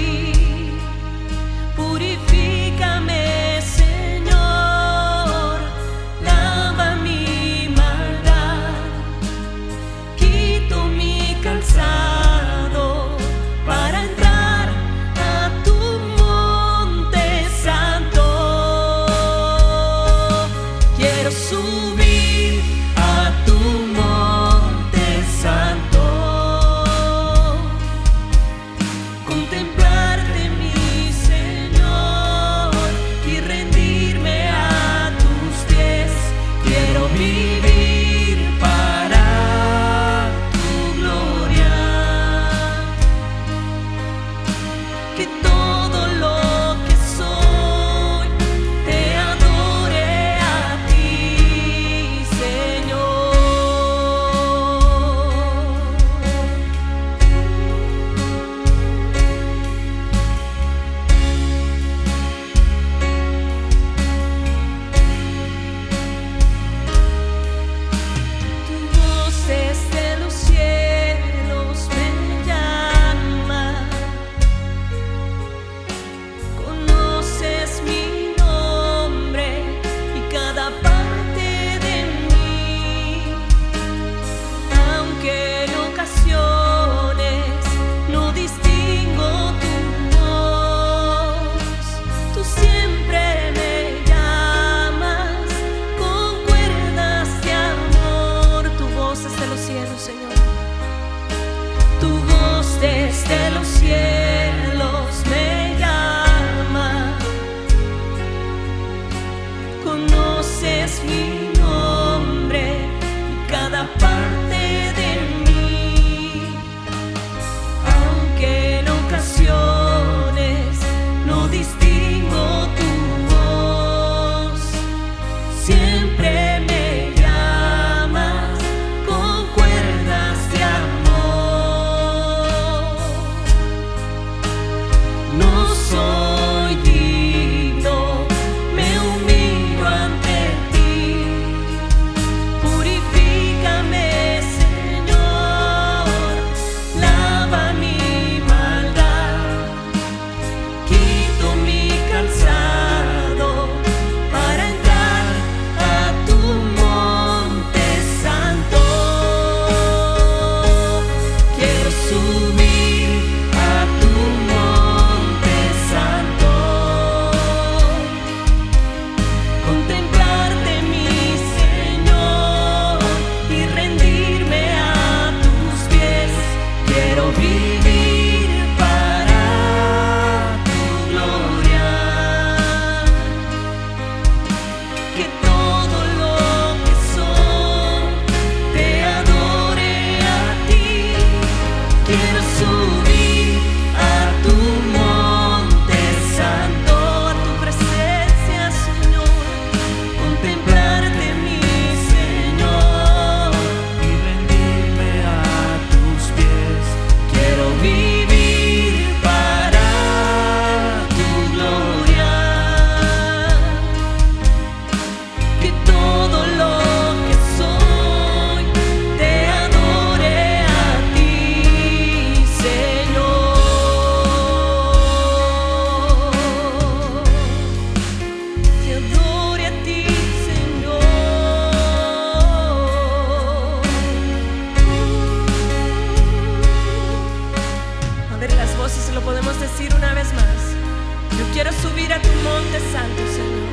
S2: santo, Señor.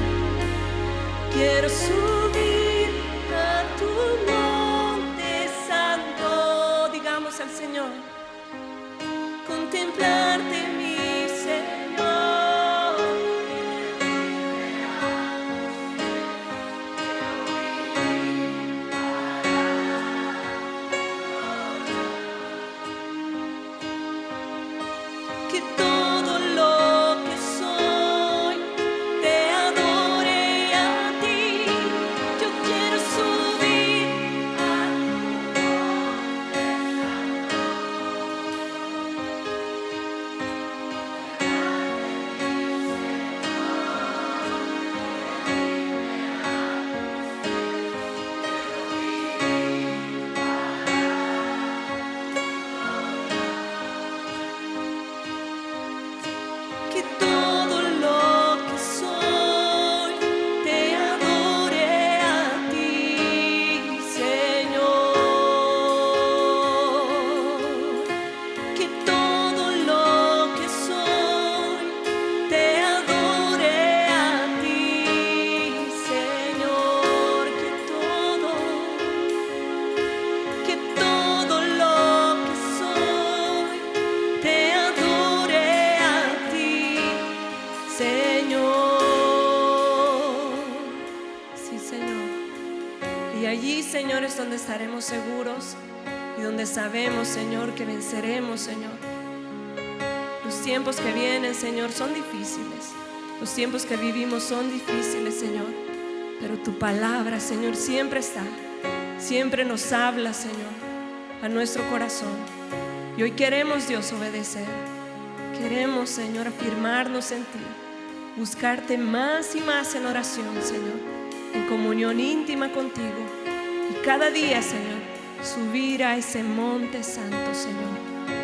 S2: Quiero subir a tu monte santo, digamos al Señor, contemplarte, mi Señor. Que todo lo que soy te adore a ti. Yo quiero subir a tu que todo lo que soy te adore a ti, Señor. Que todo lo que soy te adore a ti, Señor. Que todo lo que soy te adore a ti, Señor. Sí, Señor. Y allí, Señor, es donde estaremos seguros y donde sabemos, Señor, que venceremos, Señor. Los tiempos que vienen, Señor, son difíciles. Los tiempos que vivimos son difíciles, Señor. Pero tu palabra, Señor, siempre está. Siempre nos habla, Señor, a nuestro corazón. Y hoy queremos, Dios, obedecer. Queremos, Señor, afirmarnos en ti, buscarte más y más en oración, Señor, en comunión íntima contigo. Y cada día, Señor, subir a ese monte santo, Señor.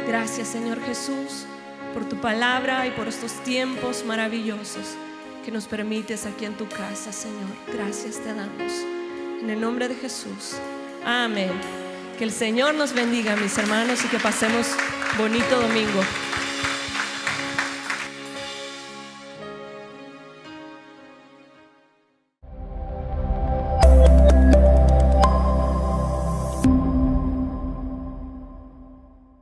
S2: Gracias, Señor Jesús, por tu palabra y por estos tiempos maravillosos que nos permites aquí en tu casa, Señor. Gracias te damos. En el nombre de Jesús. Amén. Que el Señor nos bendiga, mis hermanos, y que pasemos bonito domingo.